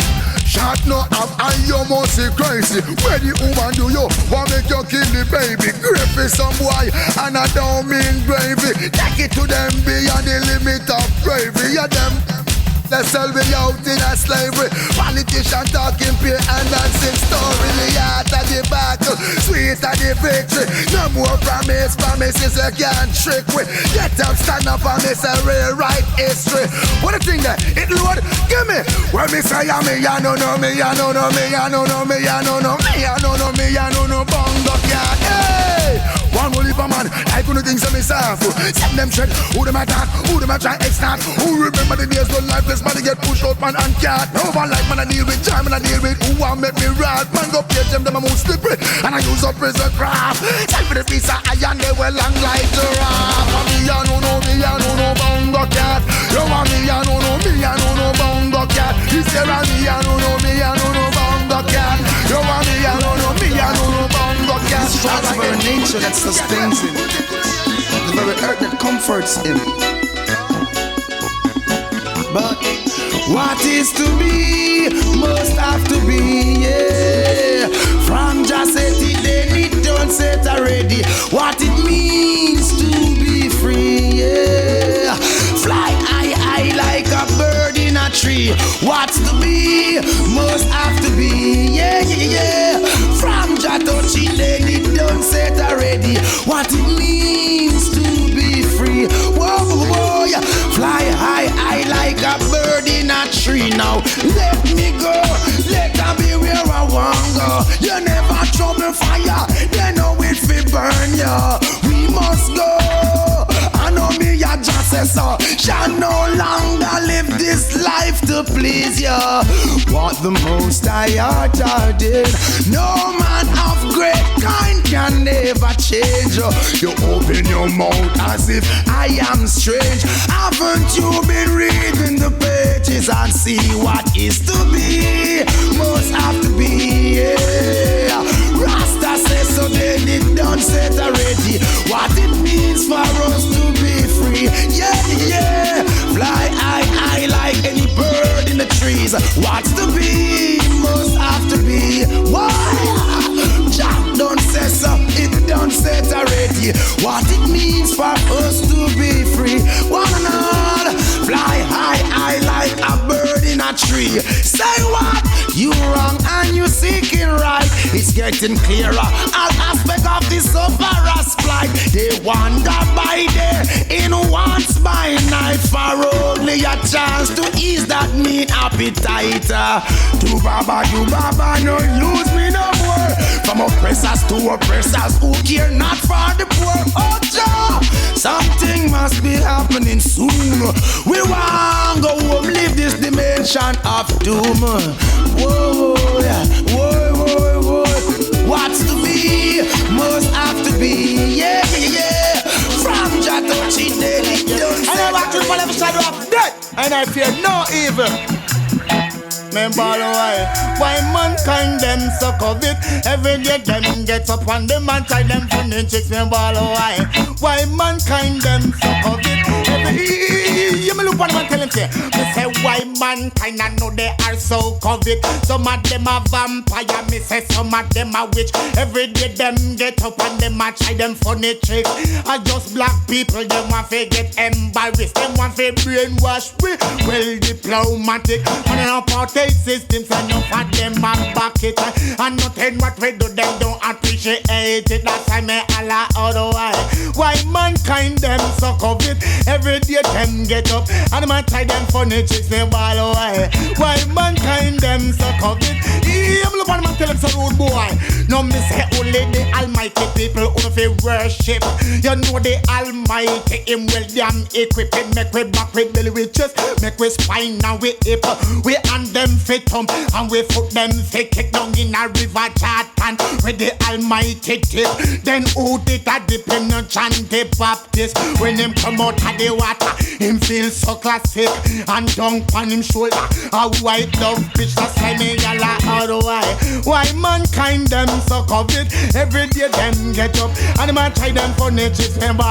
Shot no up and you must be crazy. Where the woman do you want make you kill the baby? Grape is some boy and I don't mean gravy. Take it to them beyond the limit of gravy. Yeah them they sell me out in a slavery. Politician talking pure and dancing story. The heart of the battle, sweet of the victory. No more promises you can't trick with. Get up, stand up and it's a rewrite history. What a thing that it Lord, give me. When me say I me, I know no me, I know no me, I know no me, I know no me, I know no me, I know no bongo cat. Hey, one will leave a man. I couldn't think so myself. Send them check. Who them attack? Who them a try extort? Who remember the days when lifeless body get pushed out man and cat? No one like man I deal with, time man I deal with. Who want make me rat? Man go page them a move slippery. And I use up prison craft. Send for the piece of iron, they well long like giraffe. And me I know no, me I know no bongo cat. You want me I know no, me I know no bongo cat. This year and me I know no, me I know no bongo cat. You want me I know no, me I know no bongo cat. It's the very nature that sustains him, the very earth that comforts him. But what is to be must have to be, yeah. From just set it, then it don't set already. What it means to be free, yeah. Fly high like a bird in a tree. What's to be must have to be, yeah, yeah, yeah. From just touch it, then it don't set already. What it means to be free, whoa, whoa, yeah. Fly high like a bird in a tree. Now let me go, let me be where I want go. You never trouble fire, they know it fi burn ya. We must go. I know me a just say so. Shall no longer live this life to please ya. What the most I did, no man of great kind can never change. You open your mouth as if I am strange. Haven't you been reading the pages and see what is to be must have to be, yeah. Rasta says so, then it done set already. What it means for us to be free, yeah, yeah. Fly high like any bird in the trees. What's to be must have to be. Why? Jack don't say so, it done set already. What it means for us to be free. One and all, fly high like a bird in a tree. Say what? You wrong and you seeking right. It's getting clearer. All aspect of the sufferer's plight. They wander by day in once by night for only a chance to ease that mean appetite. Do baba, no use me no more. From oppressors to oppressors who care not for the poor. Oh, Jah, something must be happening soon. We want go home, leave this dimension of doom. Whoa, yeah. Whoa. What's to be, must have to be. Yeah. From Jato Chideli. And I walk through whatever shadow of death, and I fear no evil. Remember why mankind them suck of it. Every day them get up and them and try them funny chicks. Remember why mankind them suck of it. You me look on them and tell them say, me say why mankind I know they are so covet. Some of them are vampire, me say some of them are witch. Every day them get up and them a try them funny tricks. I just black people, them want to get embarrassed. Them want to brainwash we. Well diplomatic and apartheid systems, and enough of them are back it. And nothing what we do them don't appreciate it. That's why me Allah otherwise. Why mankind them suck of it. Every day them get up and man try them funny chicks. They ball away. Why mankind them suck of it. I'm look on man tell them so rude boy. No me say only the almighty people who fi worship. You know the almighty him well damn equip him. Make we back with belly with chest. Make we spine and we hip. We and them fit thump and we foot them fit kick down in a river Jordan with the almighty tip. Then who did a dip him no chant the Baptist. When him come out of the water him feel so classic and dunk on him shoulder a white love bitch. That's why me yalla otherwise. Why mankind them suck of it. Every day them get up and them a try them funny chicks. Remember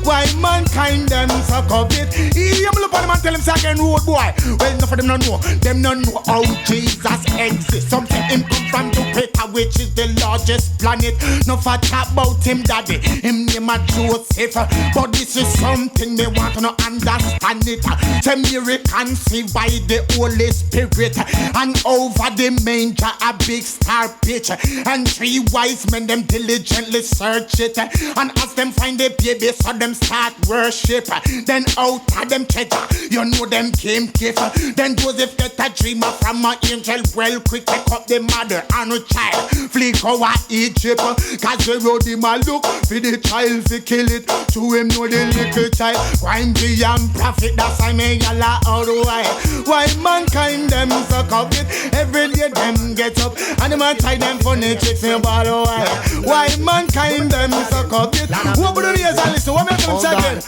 why mankind them suck of it. I'm look on them and tell him say again road boy. Well enough of them don't know. Them don't know how Jesus exists. Something him come from Jupiter, which is the largest planet. No for talk about him daddy. Him name a Joseph. But this is something they want to understand it. Say Mary conceived by the Holy Spirit. And over the manger a big star pitch. And 3 wise men them diligently search it. And as them find the baby so them start worship. Then out of them treasure you know them came gift. Then Joseph get a dreamer from an angel. Well quick take up the mother and a child. Flee over Egypt. Cause they road him a look for the child to kill it. To him know the little child. Crime beyond profit. That's why me yalla otherwise. Why mankind them suck of it. Every day them get up and them a tie them funny chicks in ball away. Why mankind them suck of it. What would the ears and listen? What make them say again?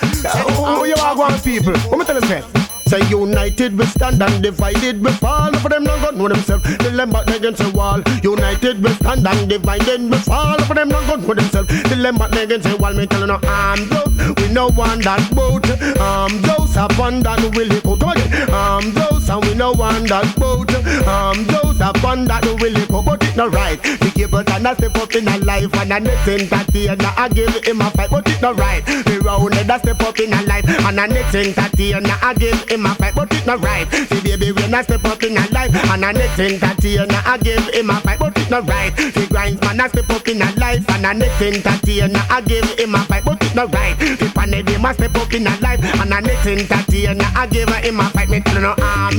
Oh, you are one people. What me tell them say? Say united we stand and divided we fall. For them not gonna know themselves. They them back against the wall. United we stand and divided we fall. For them not gonna know themselves. They them back against the wall. Me tell you no arm those. We no one that boat. Those upon that will it go. Come again. Those and we no one that boat. Those upon that will it go. But it not right. The people can step up in a life and a next entertainer I give him a fight. But it not right. The round that step up in a life and a next entertainer I give him a fight, but it not right. The baby when I step up in a life and a next entertainer I give him a fight, but it not right. The grinds man I step up in a life and a next entertainer I give him a fight, but it not right. The panel must step up in a life and a next entertainer I give him a fight. Me tell you no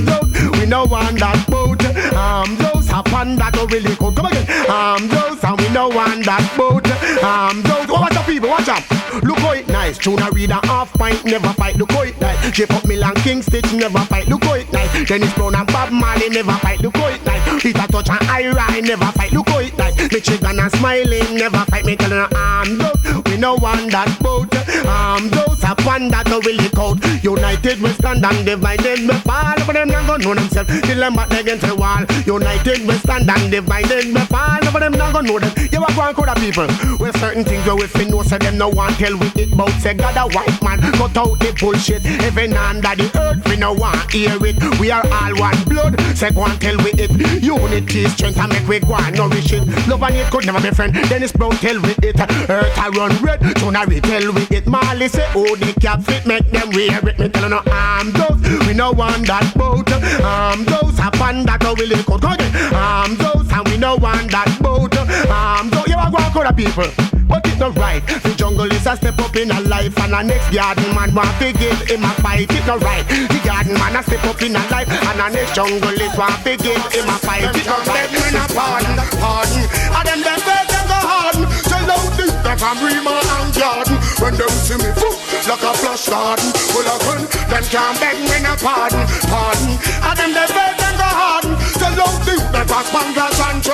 those we no want that boat. Those happen that don't really go. Come again. Those and we no want that boat. Those watch out people, watch out. Look how it nice. Tuna read a half pint, never fight. Look how it nice. Shape up Milan King Stitch, never fight. Look how it nice. Dennis Brown and Bob Marley, never fight. Look how it nice. Peter Touch and Ira, never fight. Look how it nice. Michigan and Smiling, never fight. Me tell you those we no want that boat. Those have one that no will lick out. United we stand and divided we fall. But them not gonna know themselves. Till them back against the wall. United we stand and divided we fall. But them not gonna know them. You are going to the people. With certain things where we fin know so them no want tell we it bout say God a white man. Cut out the bullshit. Even under the earth we no want hear it. We are all one blood. Say go and tell we it. Unity strength and make we go and nourish it. Love and hate could never be friend. Dennis Brown tell we it. Earth a run red. Tonary tell we it. Marley say oh the cap fit make them wear it. Me tell you no those we no want that boat. Those happen that no will it go. Those and we no want that boat. Those you are going to the people. But it's not right. The jungle is a step up in a life and a next garden man want to give him a fight. It's not right. The garden man a step up in a life and a next jungle is want to give him a fight. It's not right. Men a pardon. And them beg them go harden. Tell out this that I'm Rima and Jordan. When them see me foot like a flush garden full of gun, them can't beg men a pardon. And them beg them go harden. Tell out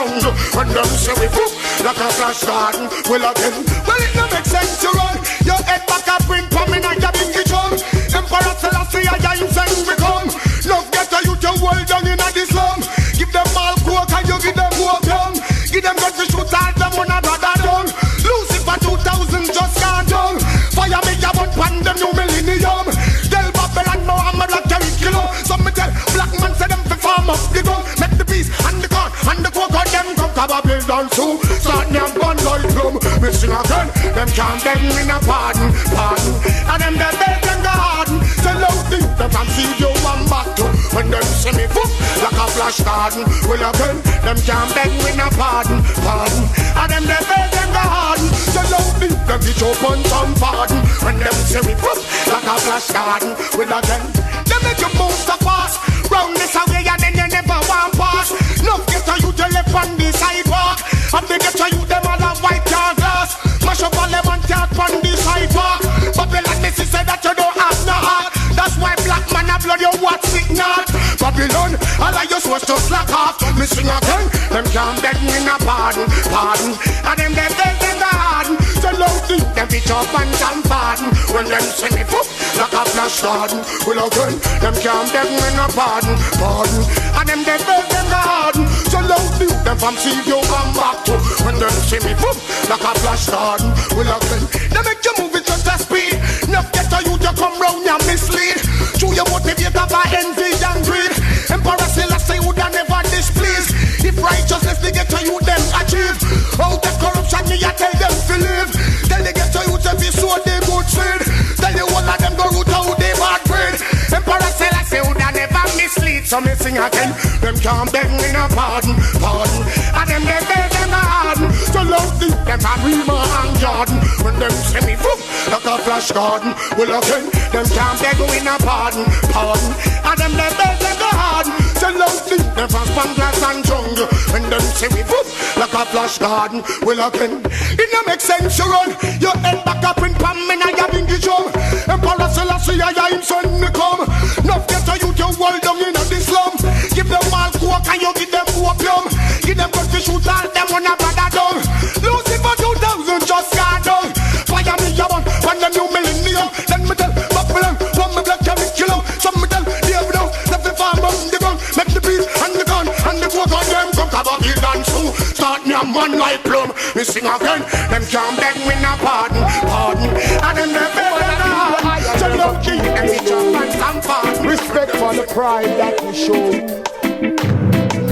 jungle. When them say we poof like a flash garden, well again, well it no make sense to run. Your head back up, bring come in and your bingy chum. Emperor Selassie, I am saying we come. Love get a youth your world down in the slum. Give them all coke and you give them opium. Give them guns to shoot all them one another down. Lucifer 2000 just gone down. Fire me a bun pan them new millennium. Tell Babylon Muhammad like curriculum. Some me tell black man say them fi farm up the gun. Make the peace and the corn and the coke on them come Babylon too. Start them gun like plum. Me sing again. Them can't beg me no pardon, pardon. And them they beg them garden. Tell out things them can see you one back to. When them see me foot like a flash garden. Well again, them can't beg me no pardon, pardon. And them they beg them garden. Tell out things them get up on some pardon. When them see me foot like a flash garden. Well again, they make you move so fast. Round this away and then you never want pass. Enough get to you to left on the sidewalk. And they get to you them all a white car glass. Mash up all them and talk on the sidewalk. Babylon Missy said that you don't have no heart. That's why black man a blood you what's it not. Babylon, all of you supposed to slack off. Me sing again, them can't beg me no pardon, pardon. And them they beg them garden. So loudly, them bitch up and some pardon. When them see me poof like a flash garden. Well again, them can't beg me no pardon, pardon. And them they beg them garden. So loudly, them from see you come back to. When them see me poof like a flash garden. Well again, they make you move it just a speed. Enough get to you to come round and mislead. Show you motivator by envy and greed. Emperor Selassie would have never displeased. If righteousness they get to you, them achieve. Out of corruption, me I tell them to live. Tell they get to you to be so they good seed. Tell you all of them go root out they bad bread. Emperor Selassie would have never mislead. So me sing again, them can't beg me no pardon, pardon. And them they beg them garden. So loudly, them a Rima and Jordan. When them see me poof like a flash garden. Well again, them can't beg me no pardon, pardon. And them they beg them garden. So loudly, them from Spanglass and jungle. When them see me poof like a flash garden. Well again, it no make sense to run. Your head back up in Pam and I have in the drum. Emperor Selassie, I him son me come. Enough get to you to world down in the slum. Give them all coke and you give them opium. Give them gun to shoot all them when a brother down. Lucifer 2000 just got down. Fire me a one, when the new millennium. Then me tell Babylon, one me black curriculum. Some me tell David out, let the farm on the gun. Make the beat and the gun and the coke on them come Babylon too. Start me a man like plum. Me sing again, them can't beg me no pardon, pardon. And them they beg them hard. So don't keep any jump and some pardon. Respect for the pride that we show.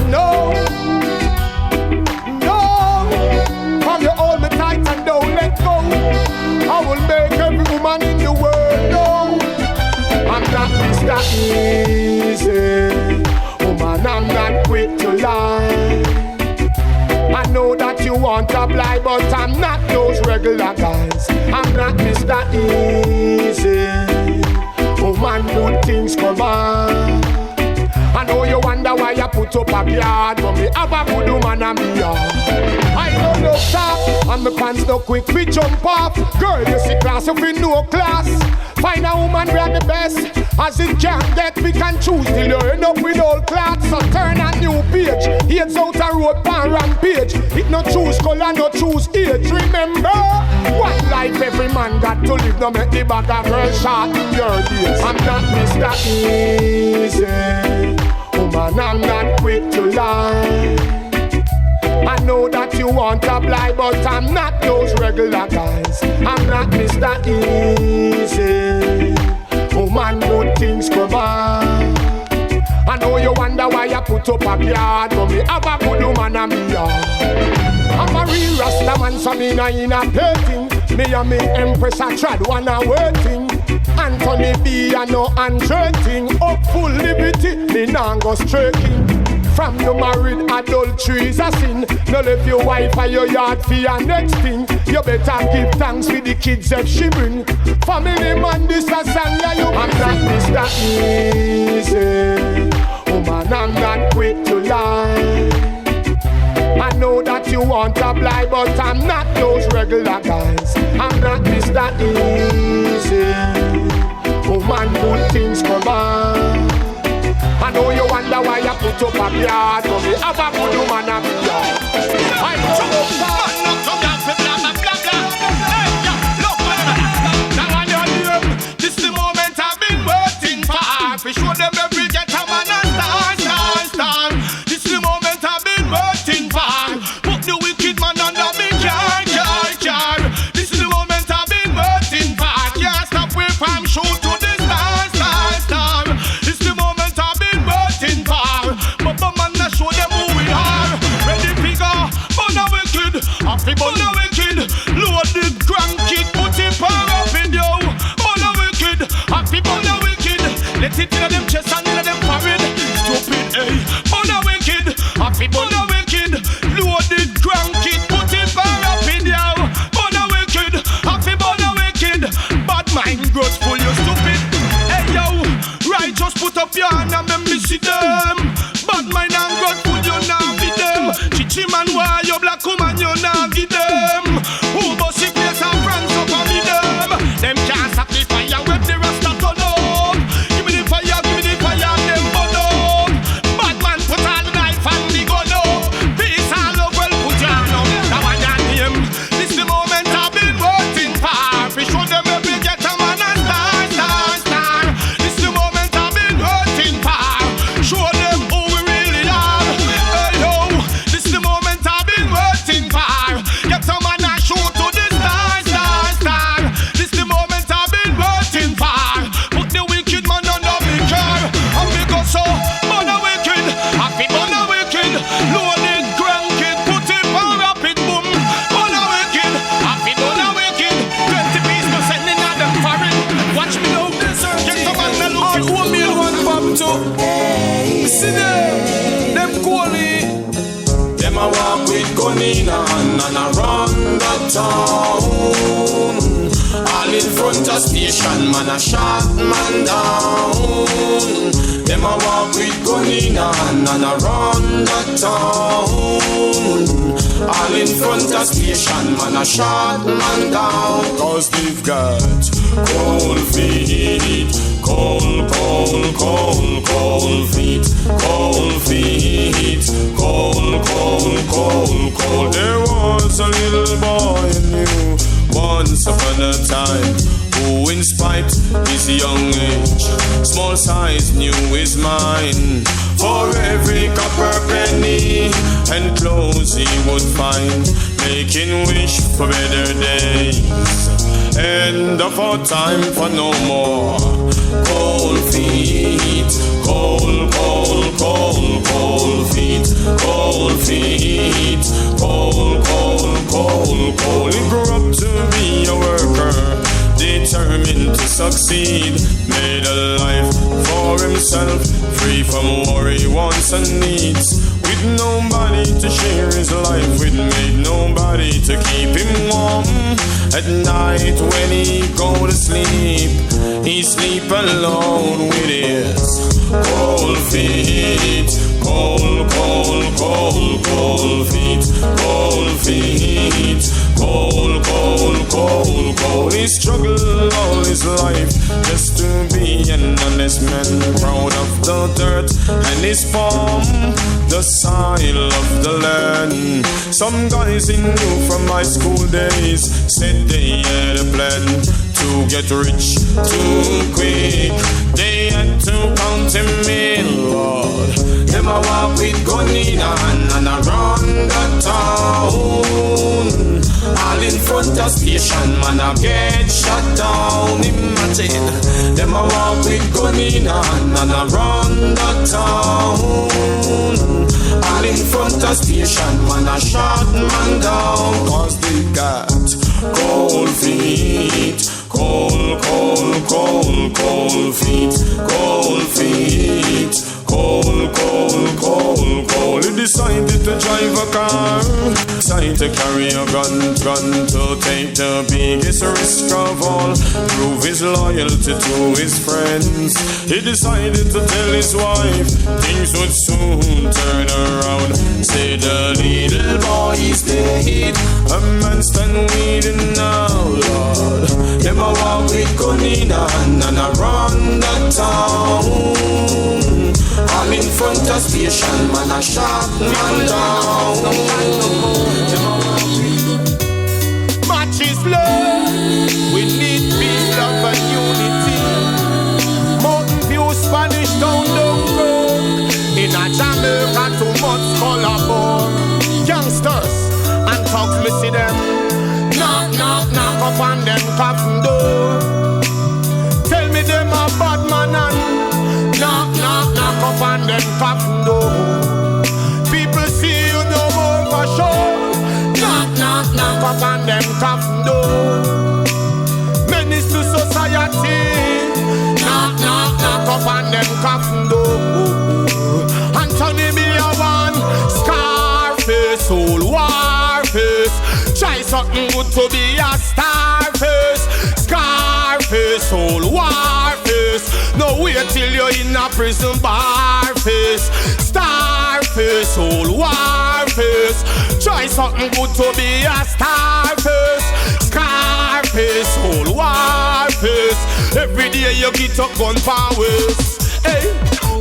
No, no, come you hold me tight and don't let go. I will make every woman in the world know I'm not Mr. Easy. Woman, I'm not quick to lie. I know that you want to fly, but I'm not those regular guys. I'm not Mr. Easy. Woman, good things come on. I know you wonder why I put up a yard, but me have a good woman and me yard. I don't look top, and my pants no quick we jump off. Girl, you see class, you feel no class. Find a woman we are the best, as it can get, we can choose till you end up with old clothes. So turn a new page, heads out a road pan rampage. It no choose color, no choose age. Remember, one life every man got to live. No make the bag of girl shot in your days. I'm not Mr. Easy. Woman, I'm not quick to lie. I know that you want to fly, but I'm not those regular guys. I'm not Mr. Easy. Woman, good things come on. I know you wonder why I put up a yard, but me have a good woman and me yard. I'm a real Rasta man, so me nah in a painting. Me and me Empress a trad one a waiting. AnthonyB and no untraining. Up full liberty, me nah go striking. From you married, adultery is a sin. No leave your wife or your yard for your next thing. You better give thanks for the kids if she bring. Family man, this a song that you I'm not Mr. Easy. Woman, I'm not quick to lie. I know that you want to fly, but I'm not those regular guys. I'm not Mr. Easy. Woman, good things come on. I know you wonder why I put up a yard. So me have a Buju man a me yard. I know man not come down for blah blah blah blah. Hey, yeah, look where now on your name. This the moment I've been waiting for. We show them every ghetto man and stand. This the moment I've been waiting for. Put the wicked man under me car. This is the moment I've been waiting for. Can't stop with from shoot to the star. This is the moment I've been waiting for. But man, I show them who we are. Ready figure, but a wicked. Happy but a wicked. Load the cranky, put it power up in you. But a wicked, happy but a wicked. Let it in them chest and in them forehead. Stupid, eh? But a wicked, happy but a wicked. Load the cranky, put it power up in you. But a wicked, happy but a wicked. Bad mind grows full, you stupid. Hey yo, righteous put up your hand and let me see them. Bad mind and grows full, you now be them. Chichi man, why you black woman, you now be them. Who bossy place and France up on me them. Them can't stop the fire with the rasta turn up. Give me the fire, them burn up. Bad man put all the knife and the gun up. Peace all over, well put your hand up. Now I got him. This the moment I've been waiting for. We show them every ghetto man and star. This the moment I've been waiting for. Show them who we really are. Hey yo, this the moment I've been waiting for. Ghetto man and shoot to the star. This the moment I've been waiting for. Put the wicked man under me car. And me go so, man a wicked. Happy man a wicked. Loaded cranky, put it power up it boom. Man a wicked. Happy man a wicked. 20 piece no sending at them foreign. Watch me now. Ghetto man a look. All who me one pop to. See them calling. Them a walk with gun in hand and a run the town. All in front of station, man a shot man down. Them a walk with gun in hand and a run the town. All in front of station, man a shot man down. Cause they've got cold feet. Cold feet. Cold. There was a little boy I knew once upon a time, who in spite his young age, small size knew his mind. For every copper penny and clothes he would find, making wish for better days. End of our time for no more. Cold feet. Cold feet. He grew up to be a worker, determined to succeed. Made a life for himself, free from worry, wants and needs. With nobody to share his life with, made nobody to keep him warm. At night when he go to sleep, he sleep alone with his cold feet. Cold feet. He struggled all his life just to be an honest man, proud of the dirt and his palm, the soil of the land. Some guys he knew from my school days said they had a plan to get rich too quick. They had to count him in, Lord. Them a walk with gun in hand and a run the town. All in front of station, man a get shot down. Imagine. Them a walk with gun in hand and a run the town. All in front of station, man a shot man down. Cause they got cold feet. Cold feet. He decided to drive a car, decided to carry a gun to take the biggest risk of all, prove his loyalty to his friends. He decided to tell his wife things would soon turn around. Say the little boy is dead, a man stand waiting now, Lord. Them a walk with gun in hand and a run the town. compilation, man a shot man down. Much is love, we need peace, love and unity. Mountain View, Spanish Town, don't go. In a Jamaica, too much color ball. Youngsters and thugs, me see them. Knock, knock, knock up on them coffin door. Tell me them a bad man and knock, knock, knock up on them coffin door. People see you no more for sure. Knock, knock, knock up on them coffin door. Menace to society. Knock, knock, knock up on them coffin door. AnthonyB a one. Scarface, old Warface. Try something good to be a starface. Scarface, old Warface. No wait till you're in a prison barface. Starface, old Warface. Try something good to be a starface. Scarface, old Warface. Every day you get up gun powers. Hey,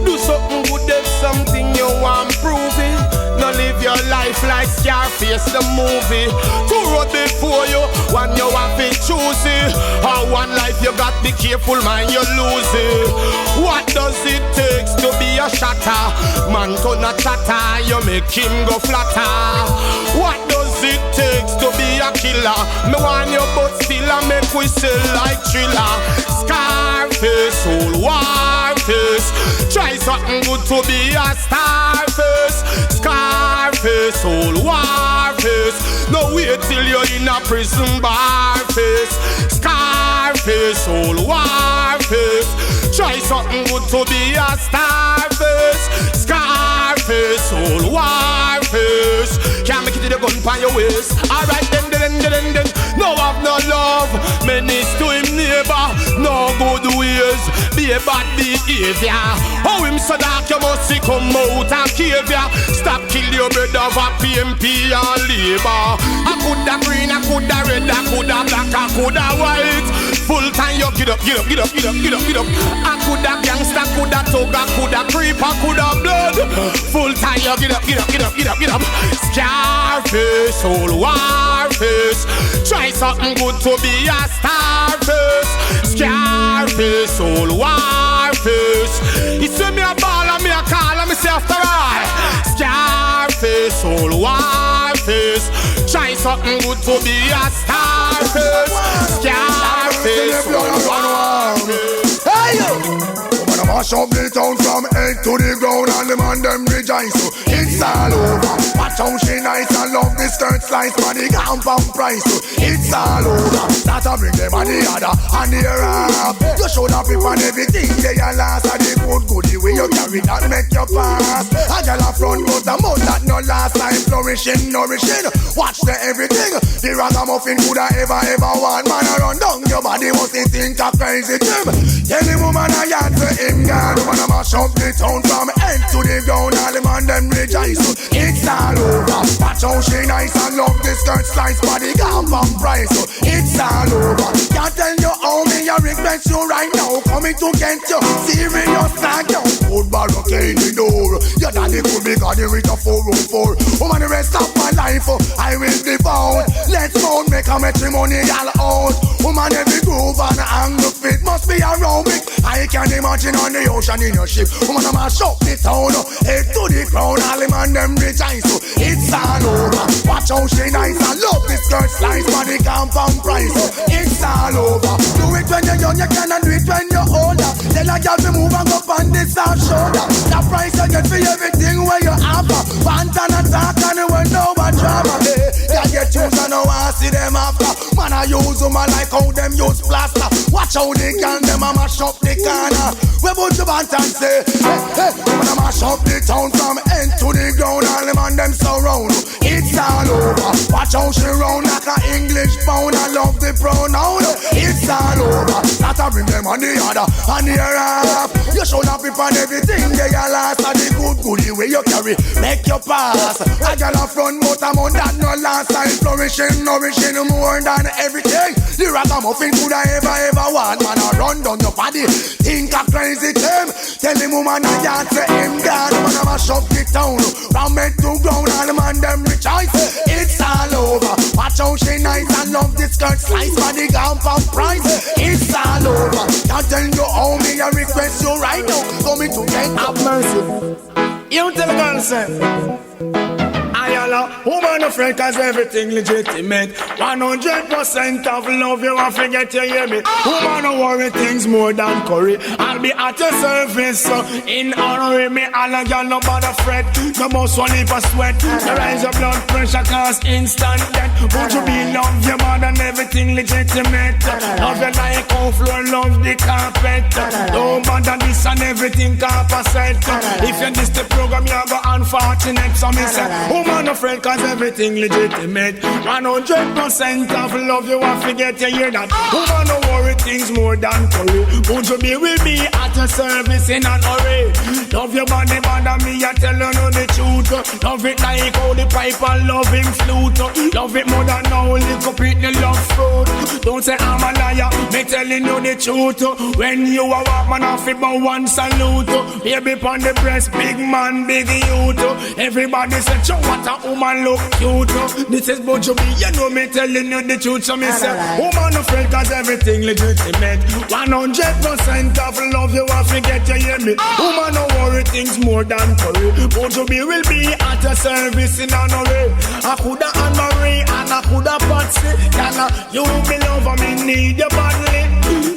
do something good, there's something you want proving. Now live your life like Scarface the movie. Two road before you, one you have to choose it. Or one life you got be careful, man, you lose it. What does it take to be a shatter? Man gonna chatter, you make him go flatter. What does it take to be a killer? Me want you but still I make we sell like Thriller. Scarface, old Warface. Try something good to be a starface. Scarface, old Warface. No wait till you're in a prison barface. Scarface, old Warface. Try something good to be a starface. Scarface, old Warface. Can't make it to the gun by your waist. Alright then. No have no love. Menace to him neighbor. No good ways. Be a bad behavior. How him so dark you must see come out and cave ya. Stop kill your brother for PMP and labor. I coulda green, I coulda red, I coulda black, I coulda white. Full time you get up. I coulda gangster, coulda thug, I coulda creep, I coulda blood. Full time you get up. Scarface, old Warface. Try something good to be a starface. Scarface, old Warface. He say me a ball and me a call and me say after all. Scarface, old Warface. Try something good to be a starface. Scarface, old Warface. Hey yo! Mash up the town from head to the ground and the man them rejoice. So it's all over. Watch how she nice and love the skirt slice for the compound price. So it's all over. Start to bring them on the other and the rap. You should have people and everything they are last. And the goodie way you carry that make you pass. A girl a front goes a mouth that no last time flourishing, nourishing. Watch the everything. The ragamuffin could have ever want. Man around down your body must think a crazy Jim. Tell the woman I had to him. God, wanna mash up the town from head to the ground. All the man them rejoice. So it's all over. Watch how she nice and love the skirt slice for the compound price. So it's all over. Can't tell you how me I regret you right now. Coming to get you serious like you. Good barricade the door. Your daddy could be got with a 404. Woman the rest of my life I will be bound. Let's go make a matrimonial out. Woman every groove and angle fit must be aerobic. I can imagine on the ocean in your ship. Woman, I'm a shop the town. Head to the crown, all the man them rejoice. So it's all over. Watch how she nice and love the skirt slice for the compound price. So it's all over. Do it when you're young, you cannot do it when you're older. Tell a girl to move and go on this soft shoulder. The price you get for everything where you offer. Banton and talk and you will know what drama. They get choose and now I see them after. Man, I use them like how them use plaster. Watch how they can them a mash up the corner. We Buju Banton say, hey, wanna mash up the town from end to the ground. All them and them surround. It's all over. Watch how she round like a English pound. I love the pronoun. It's all over. Not a remember the other and the half. You should have it on everything. They are last and the good way you carry. Make your pass. I got a front but I'm on that no last time. Flourishing, nourishing more than everything. The ragamuffin could I ever want. Man, I run down your body. Think a crazy thing. Tell him woman I can't say him God. Man, I'm a shop the town. From head to ground, all the man them rejoice. It's all over. Watch how she nice and love this skirt slice. Body gone for price. It's all over. Can't tell you how me I request you right now. Coming to take up mercy. You tell the girl say woman afraid cause everything legitimate. 100% of love you won't forget you hear me. Woman don't worry things more than curry. I'll be at your service so in honor me. All a girl no bother fret. No more swallow for sweat. The rise of blood pressure cause instant death. Would you be love your man and everything legitimate? Love your like on floor, love the carpet. No bother this and everything composite. If you miss the program you go unfortunate. So me say woman afraid cause everything legitimate. 100% of love you won't forget you hear that. Woman don't worry things more than curry. Would you be with me at your service in an hurry? Love your body bother me I tell you no the truth. Love it like how the pipe and love him flute. Love it more than now lick up it the love fruit. Don't say I'm a liar, me telling you the truth. When you a walk man off it but one salute. Baby pon the breast, big man, big youth. Everybody say what a woman look cute. This is Buju B, you know me telling you the truth. So me say, woman afraid cause everything legitimate. 100% of love you won't forget you hear me. Woman don't worry things more than curry. Buju B will be at your service in an hurry. I coulda Anne Marie and I coulda Patsy. Can you be love me need your badly.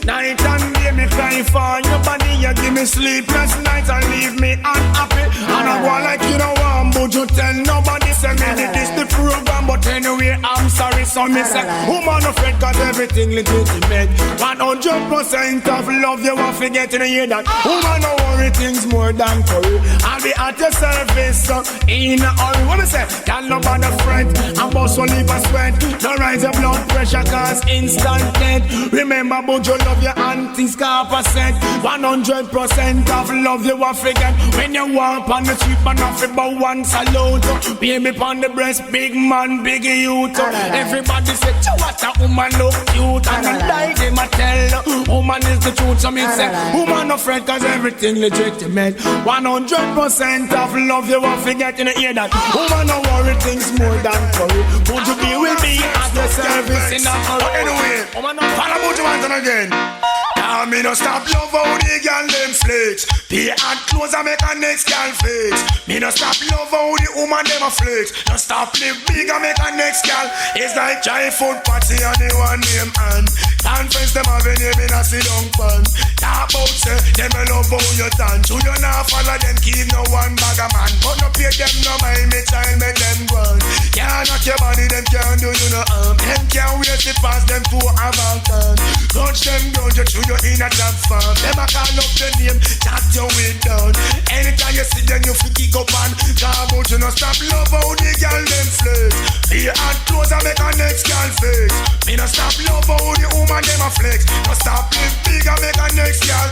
Night and day me cry for your body. You give me sleepless nights and leave me unhappy. And I go like you know what Buju tell nobody. Say me this the program but anyway I'm sorry. So me say woman afraid cause everything legitimate. 100% of love you won't forget to hear that. Woman don't worry things more than curry. I'll be at your service in a hurry. What me say? Can't nobody fret. I'm also leave a sweat. No rise your blood pressure cause instant death. Remember Buju love your aunties carpet. 100% of love you won't forget. When you walk on the street and off about one salute. Baby pon the breast, big man, big youth. Everybody say, what a woman look cute. And I like them I tell, woman is the truth. So me say, woman no afraid cause everything legitimate. 100% of love you won't forget in the ear that. Woman no worry things more than curry. Buju B will be at your service in a hurry. Anyway, woman no follow Buju Banton again. Now me no stop love how the girl them flex. The hand close and make a next girl flex. Me no stop love how the woman them a flex. No stop live big and make a next girl. It's like giant food party and the one name and conference them have a name in a sit down pan. Talk about say them a love how you dance. You not follow them keep no one bag a man. But no pay them no mind me child make them run. Can't knock your body them can't do you no harm. Them can't waste it past them to have a turn. Touch them down you through your in a damn farm. Them a call up the name chat your way down. Anytime you see them you fi kick up and talk about you no stop love how the girl them flex. The hand close and make a next girl flex. Me no stop love how the woman them a flex. No stop live big and make a next girl.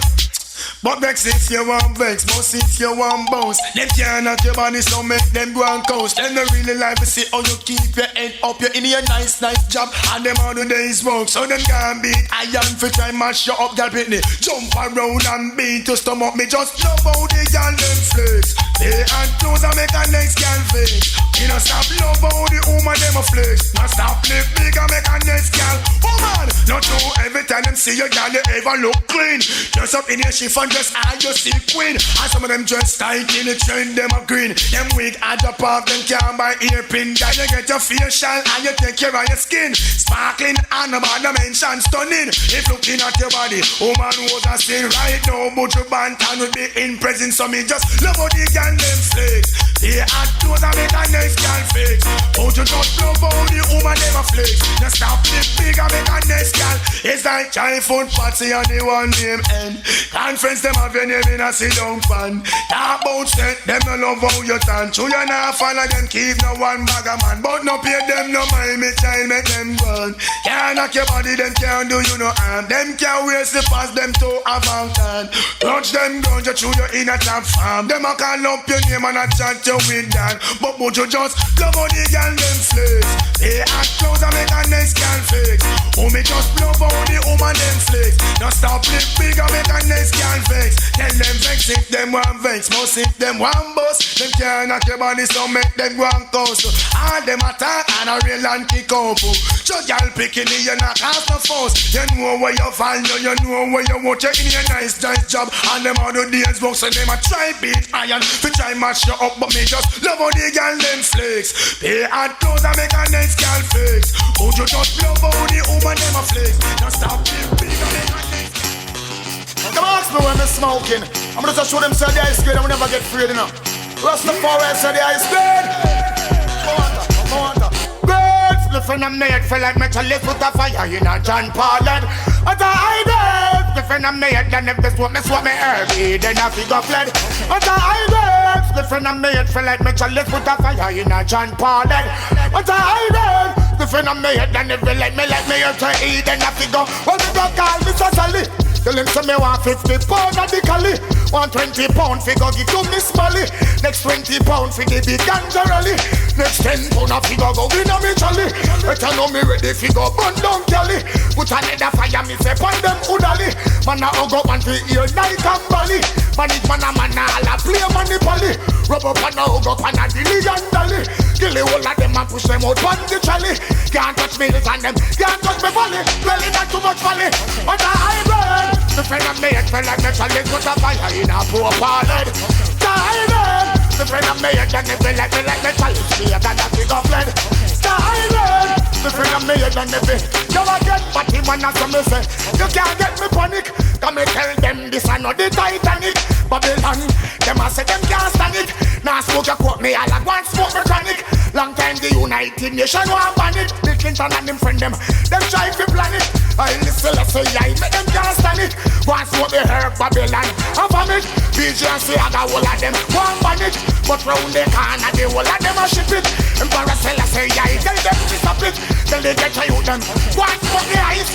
But vex if you want vex, most if you want bounce. Them can't knock your body so make them go and coast. Them don't really like to see how you keep your head up. You're in your nice job and them all the days work. So them can't beat iron for try mash you up, girl Pitney. Jump around and beat to stomach me. Just love how the girl them flex. They and close and make a next girl flex. You know stop love how the woman them a flex. Now stop live big and make a next girl. Woman, not true every time them see your girl you ever look clean. Just up in your shift and just I just see queen. And some of them dress tight in the trend, them a green. Them wig I drop off, them can't buy earpin. Girl, you get your facial and you take care of your skin. Sparkling and about the mention stunning. If looking at your body, woman was a sin right now. Buju Banton would be in presence, so me just love how the girl them flex. They had clothes and make a nice girl fix. Won't you just love how the woman never flex? Now stop live big and make a nice girl. It's like childhood party and the one name end. Conference them have your name in a sit down fan. Talk about set, them no love how you turn. True you not follow them, keep no one bag of man. But no pay them no mind, me child make them run. Can't knock your body, them can't do you no harm. Them can't waste the past, them to avant time. Touch them guns, you chew you in a top farm. Them a call up your name and a chat you with that. But you just love how the girl them flex. They act close and make a nice girl fix. Oh me just love how the woman them flex. Now stop live big and make a nice girl fix. Tell them vex if them want vex. Most if them want bust. Them can't knock your body so make them go and coast. All them attack and a real and kick up. So girl picking it, you not cast no fuss. You know where you find you know where you want. You in a nice job. And them all the days work so them a try beat iron. To try match you up but me just love how the girl them flex. Pay hard clothes and make a nice girl fix. Oh you just love how the woman them a flex. Now stop big and make a nice. Come on, ask me when me smoking. I'm gonna just show them say the ice cream and we never get afraid enough. Rastafari say the ice cream. Come on. Listen, I'm made feel like metal lift with a fire in a John Paul head. What a idea! Listen, I'm made, then if this what me early, then I figure fled. What a idea! Listen, I'm made feel like metal lift with a fire in a John Paul head. What a idea! Listen, I'm made, then if you like me you to eat, then I figure. Well, me go call Mr. Sally. Tell him say me want 50 pound of the cali. Want 20 pound fi go give to Miss Molly. Next 20 pound fi the big ganja rally. Next 10 pound fi go win a me jolly. Better know me ready fi go burn down Cali. Put another fire me say pon them hoodally. Man a hug up and fi ear like a bally. Manage man a all a play monopoly. Rub up and a hug up and a dilly and dolly. Kill the whole of them and push them out pon the trolley. Can't touch me and them, can't touch me volley. Well it not too much volley. But a high bird. The friend of me, it feel like me challenge with a fire in a poor ballad. Diamond! The friend of me, it feel like me challenge me, I got a big of lead. Diamond! The friend of me, it you a get batty man as me say. You can't get me panic. Come me tell them this and not the Titanic. Babylon, them a say them can't stand it. Now smoke your coat me, all at once smoke me chronic. Long time the United Nations want ban it. Bill Clinton and them friend them try to plan it. I listen, I say, I make them can't stand it. Once what they heard Babylon, I vomit. DJ and say, I got all of them, one ban it. But round the corner, the whole of them a ship it. Emperor say, I tell them to stop it. Till they get to you them. Once what the ice,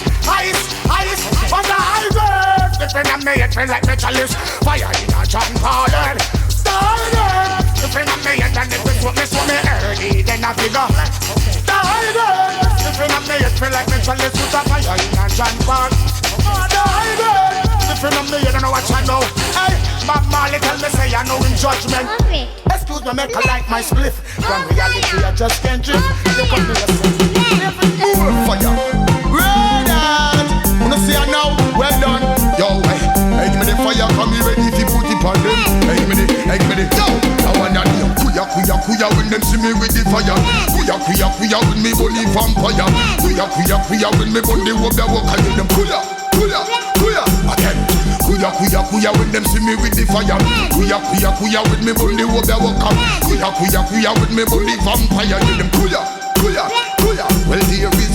on the highway. The friend of me, it feel like me chalice. Fire in a John Paul head. Started. The friend of me, and if it's what me early, then I figure. Started. The friend of me, it feel like me chalice with a fire in a John Paul. Started. The friend of me, you don't know what I know. Hey, Bob Marley tell me say I know in judgment. Excuse me, make I like my spliff. From reality, I just can't drink. Look at me, listen. Fire. Red out. Wanna see her now? Well done. Yo, hey, give me the fire, come me ready if you put it on them. Hey, give me the, yo. I wanna hear kuya when them see me with the fire. Kuya when me bully vampire. Kuya when me bully walk the walk and them kuya again. Kuya when them see me with the fire. Kuya when me bully walk the walk. Kuya when me bully vampire. Them kuya. Well there is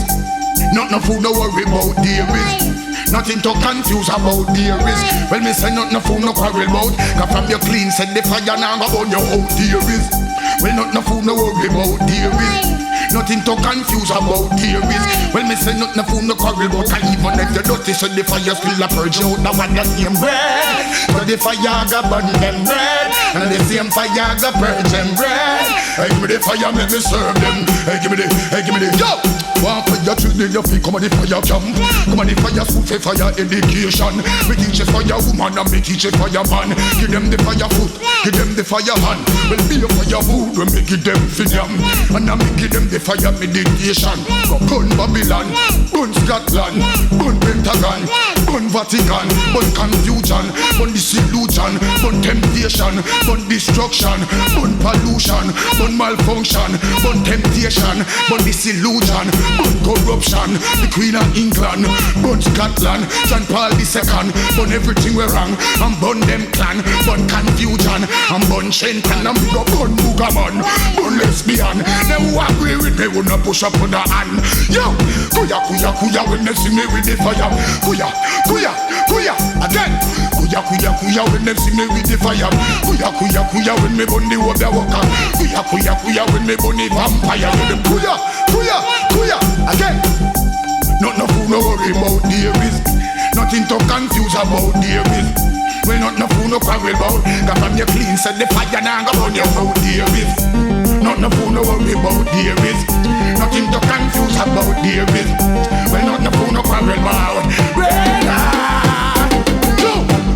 nothing fool no worry about, there is nothing to confuse about, there is. Well me say nothing fool no quarrel about. Cause from your clean said the fire now go burn your out, there is. Well nothing fool no worry about, there is nothing to confuse about, there is. Well me say nothing fool no quarrel about. And even if you dirty so the fire still a purge out. Now one the same bread, but the fire go burn them red. And the same fire go purge them red. Hey give me the fire, let me serve them. Hey give me the, yo. One fire children, your feet come on the fire camp. Come on the fire food for fire education. Me teach a fire woman and me teach a fire man. Give them the fire food, give them the fire hand. Well be a fire food when me give them freedom. And I me give them the fire meditation. Go gun Babylon, gun Scotland, gun Pentagon, gun Vatican, gun confusion, gun disillusion, gun temptation, gun destruction, gun pollution, gun malfunction, gun temptation, gun disillusion. Burn corruption, the Queen of England. Burn Scotland, John Paul II. Burn everything we wrong, and burn them clan. Burn confusion, and burn Shenton. And we go burn Mugaman. Burn the hand. Them who agree with me will not push up on the hand. Yo, kuya kuya kuya when they see me with the fire. Kuya kuya kuya again. Kuya kuya kuya when they see me with the fire. Kuya kuya kuya when me burn the water walker. Kuya kuya kuya when me burn the vampire. Kuya kuya kuya again. Not no fool no worry about the risk. Nothing to confuse about the risk. We not no fool no quarrel about. Cause from your clean set the fire now go burn your food the risk. Not no fool no worry about the risk. Nothing to confuse about the risk. We not no fool no quarrel about.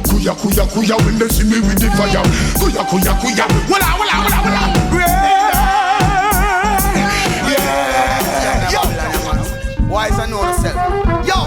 Kuya kuya kuya when they see me with the fire. Kuya kuya kuya. Wala wala wala wala. Wise and know yourself. Yo,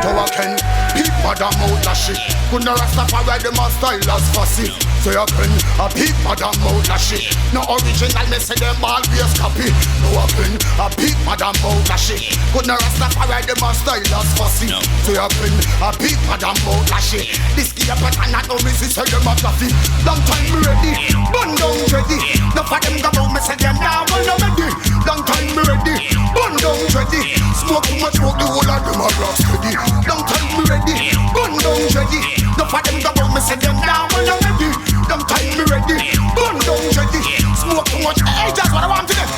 to a Ken, people that mouth a shit. Couldn't Rastafari them a style as fussy. So you can a people that mouth a shit. No original, me say them always copy. To a Ken, a people that mouth a shit. Couldn't Rastafari them a style as fussy. So you can a people that mouth a shit. This key a pattern and no me say them a coffee. Long time me ready, bun down ready. No for them go bout me say them now when I'm ready. Long time me ready, bun down ready. Smoke too much smoke, the whole of them are rock steady. Long time me ready, gun down ready. No for them go bout me say them now when I'm ready. Long time me ready, gun down ready. Smoke too much, hey, that's what I want to them.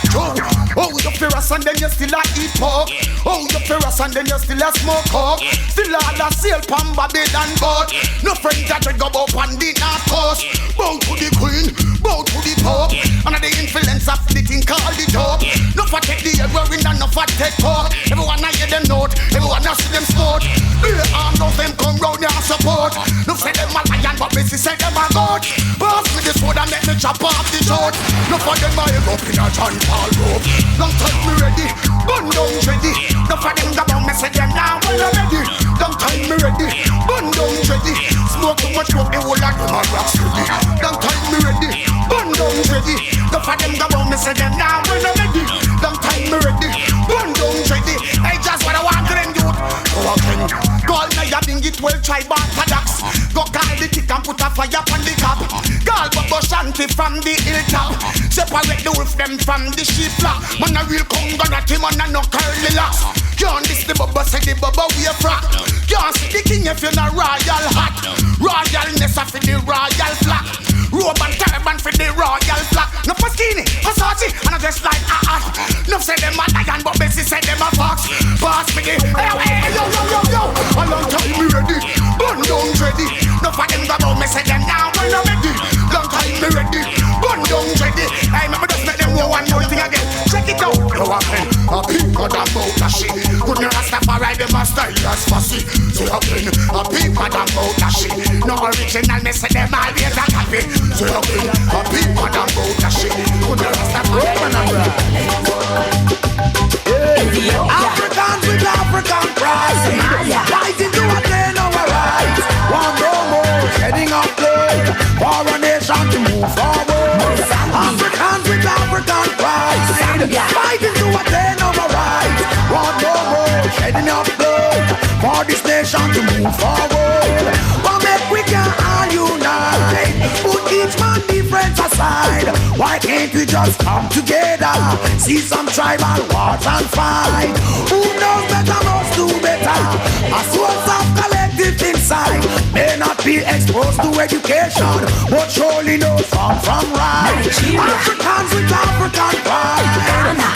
Oh, you ferrous and then you still a eat pork. Oh, you ferrous and then you still a smoke coke. Still all a sail pan bed and boat. No friends that would go up on the north coast. Bow to the queen, bow to the pope. Under the influence of the thing called the dope. No for take the air wearing and no for take talk. Everyone I hear them note, everyone I see them sport. Be armed of them come round and support. No say them a lion but Missy say them a goat. Pass me the sword and let me chop off the throat. No for them I go up in a John Paul rope. Long time me ready, gun down ready. No for them go bout me say them now when I'm ready. Long time me ready, gun down ready. Smoke too much smoke the whole of them a rock steady. Long time me ready, gun down ready. No for them go bout me say them now when I'm ready. Long time me ready, gun down ready. Hey, just what I want to them youth. Oh, okay. Call me a ding it well try orthodox. Go call the tick and put a fire on the cap. Call Bobo Shanti from the hilltop. Separate the wolf them from the sheep flock. Man a real Congo not him and a no curly locks. Can't this the bubba say the bubba we a frack. Can't see the king if you're not royal hot. Royalness for the royal flag. Robe and turban for the royal flag. No for skinny, Versace, and I just like no say them a lion, but Bessie say them a fox. Pass me the hey, yo, yo, yo, yo. A long time me ready, gun down ready. No for them go round me say them now when I'm ready. Long time me ready, gun down ready. Hey, me just make them know one more thing again. Check it out. No happen, a people that bout a shit. Couldn't Rastafari them a style as fussy. So happen, a people that bout a shit. No original, me say them always a copy. So happen, a people that bout a shit. Couldn't Rastafari them a Africans with African pride, fighting to attain our rights. One no more, heading up play for a nation to move forward. Africans with African pride, fighting to attain our rights. One no more, heading up play for this nation to move forward. But make we can all unite, put each man difference aside. Why can't we just come together, see some tribal wars and fight? Who knows better must do better. A source of collective inside may not be exposed to education, but surely knows wrong from right. Africans with African pride,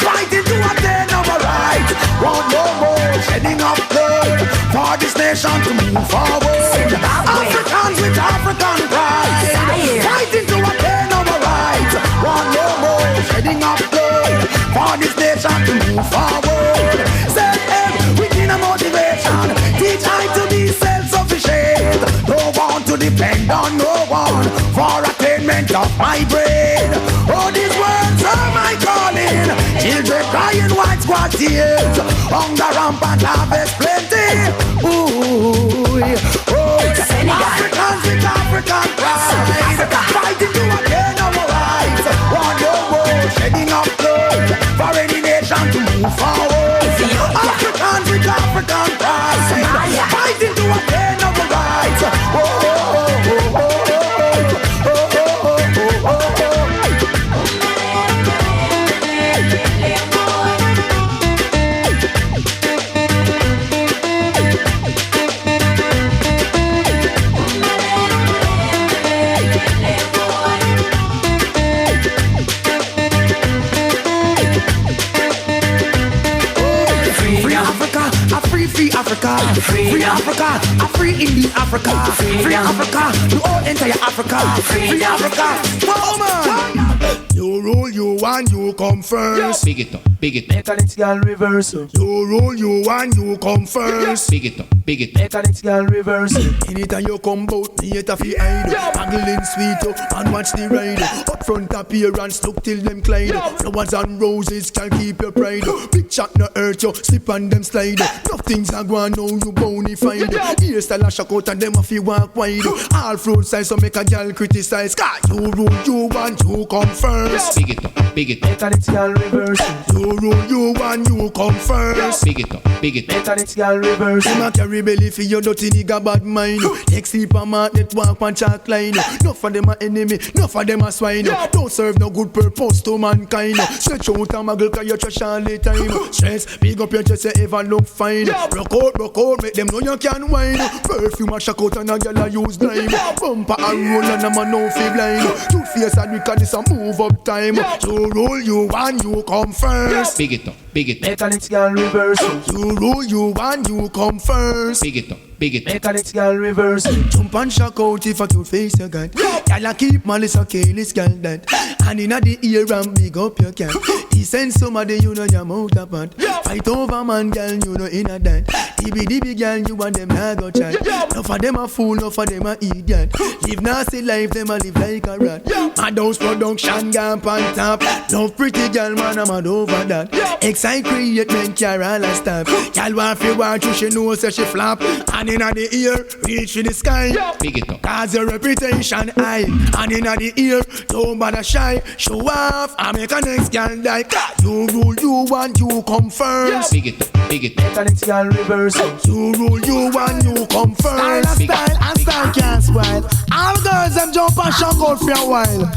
fighting to attain our rights. Want no more shedding of blood for this nation to move forward. Africans with African pride, fighting to attain our rights. Want no more shedding of blood for this nation to move forward. Set them within a motivation, teach I to be self-sufficient. Don't want to depend on no one for attainment of my brain. Oh, these words are my calling. Children crying white squad tears, hunger rampant harvest plenty. Ooh, oh, Africans with African pride, fighting to attain our rights. Want no more shedding of blood for any nation to move forward. Africans with African pride, fighting to attain our rights. Oh, oh, oh, oh, oh, oh, oh, oh, oh, oh. Free Africa, a free Indian Africa. Free Africa, the whole entire Africa. Free Africa, whoa man. You rule, you and you come first. Big it up, big it up. Mechanical reversal. You rule, you and you come first. Big it up, big it up. Mechanical reversal. Anytime you come bout me, it a fi hide. Haggling sweet and watch the ride. Up front appearance, look till them glide. Flowers and roses can keep your pride. Big chat no hurt you, slip on them slide. Nothing's a go on now, you bonified. Hairstyle a shock out and them a fi walk wide. All fruit size so make a girl criticize. Cause you rule, you and you come first. Big it up, big it up. Mechanical reversal. You rule, you and you come first. Big it up, big it up. Mechanical reversal. Them a carry belly for your dirty nigga bad mind. Next supermarket walk on chalk line. Enough for them a enemy, enough for them a swine. Don't serve no good purpose to mankind. Stretch out a muggle cause you trash all the time. Stress, big up your chest, you ever look fine. Rock out, make them know you can whine. Perfume a shock out and a girl a use dime. Bumper a roll and a man no fi blind. Two face and we can this a move up time. You roll, you and you come first. Big it up, big it up. Mechanical reversal. You roll, you and you come first. Big it up, big it up. Mechanical reversal. Jump and shock out if a cute face you got. Y'all a keep malice or careless girl that. And inna the ear and big up your cat. Decent somebody you know your mouth apart. Fight over man girl you know inna that. DB girl you and them nah go chat. No for them a fool, no for them a idiot. Live nasty life, them a live like a rat. Mad house production gone on top. Love pretty girl man I'm mad over that. Excite create men care all a stop. Girl want fi watch you she know say she flap. And inna the ear reach to the sky. Big it up. Cause your reputation high. And inna the ear don't bother shy. Show off and make a next girl die. You rule, you and you come first. Big it up, big it up. Mechanical reversal. You rule, you and you come first. Style and style can't spoil. All girls them jump and shock out for a while.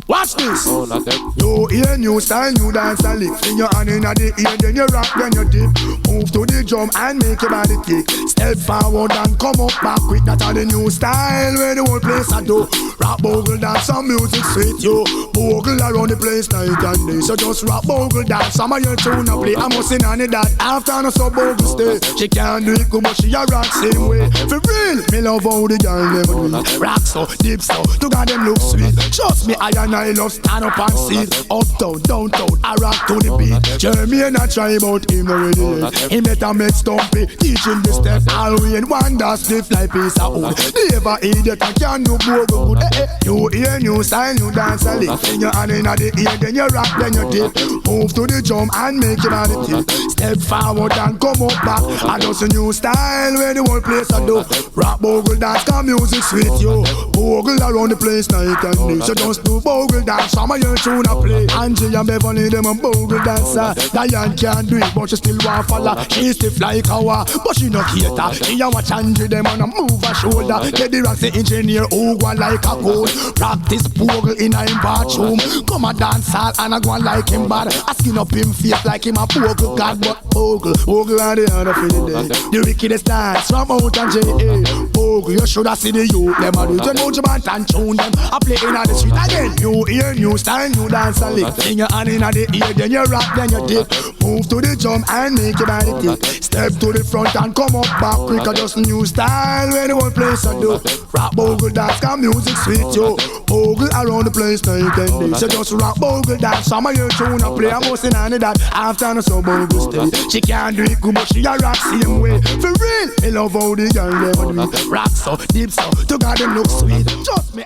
Watch this. Oh, not that. You hear new style, new dance and lick. Fling your hand inna the ear, then you rock, then you dip. Move to the drum and make your body kick. Step forward and come up back quick. That's all the new style where the whole place I do. Rock bogle dance, some music sweet you. Bogle around the place night and day. So just rock bogle dance, some of your tune a play. I must sing on it that after no so bogle stay. She can't do it good but she a rock same way. For real, me love how the girl never do it. Rock so, dip so, to got them look sweet. Trust me, I love stand up and sit. Uptown, downtown, I rock to the beat. Jeremy and I try about him already. He better make stumpy, teaching the step. All we in one that stiff like piece of wood. Never idiot, I can do bogle good. You hear new style, new dance a lick. In your hand inna the ear, then you rock, then you dip. Move to the drum and make your body tip. Step forward and come up back. I just a new style where the whole place I do. Rock bogle dance, cause music sweet you. Bogle around the place night and day. So just do bogle dance, some of your tune a play. Angie and Beverly, them a bogle dancer. Diane can't do it, but she still want follow. She stiff like a war, but she no cater. She a watch Angie, them on a move a shoulder. Get the rocks, the engineer, who go like a code. Practice bogle in a him bathroom. Come a dance hall and a go like him bad. I skin up him face like him a bogle god, but bogle and the other for the day. The wickedest dance from out and J.A. Bogle, you shoulda see the youth, them a do it. Buju Banton tune them, I play in the street again. You hear new style, new dance and lick. Sing your hand inna the ear, then you rock, then you dip. Move to the drum and make your body tick. Step to the front and come up back quick. Just new style where the whole place I do. Rock bogle dance, cause music sweet you. Bogle around the place night and day. So just rock bogle dance, some of your tune a play. I'm mostly on that after no so bogle stay. She can't do it good but she a rock same way. For real, me love how the girl never do it. Rock so, deep so, to God them look sweet. Trust me.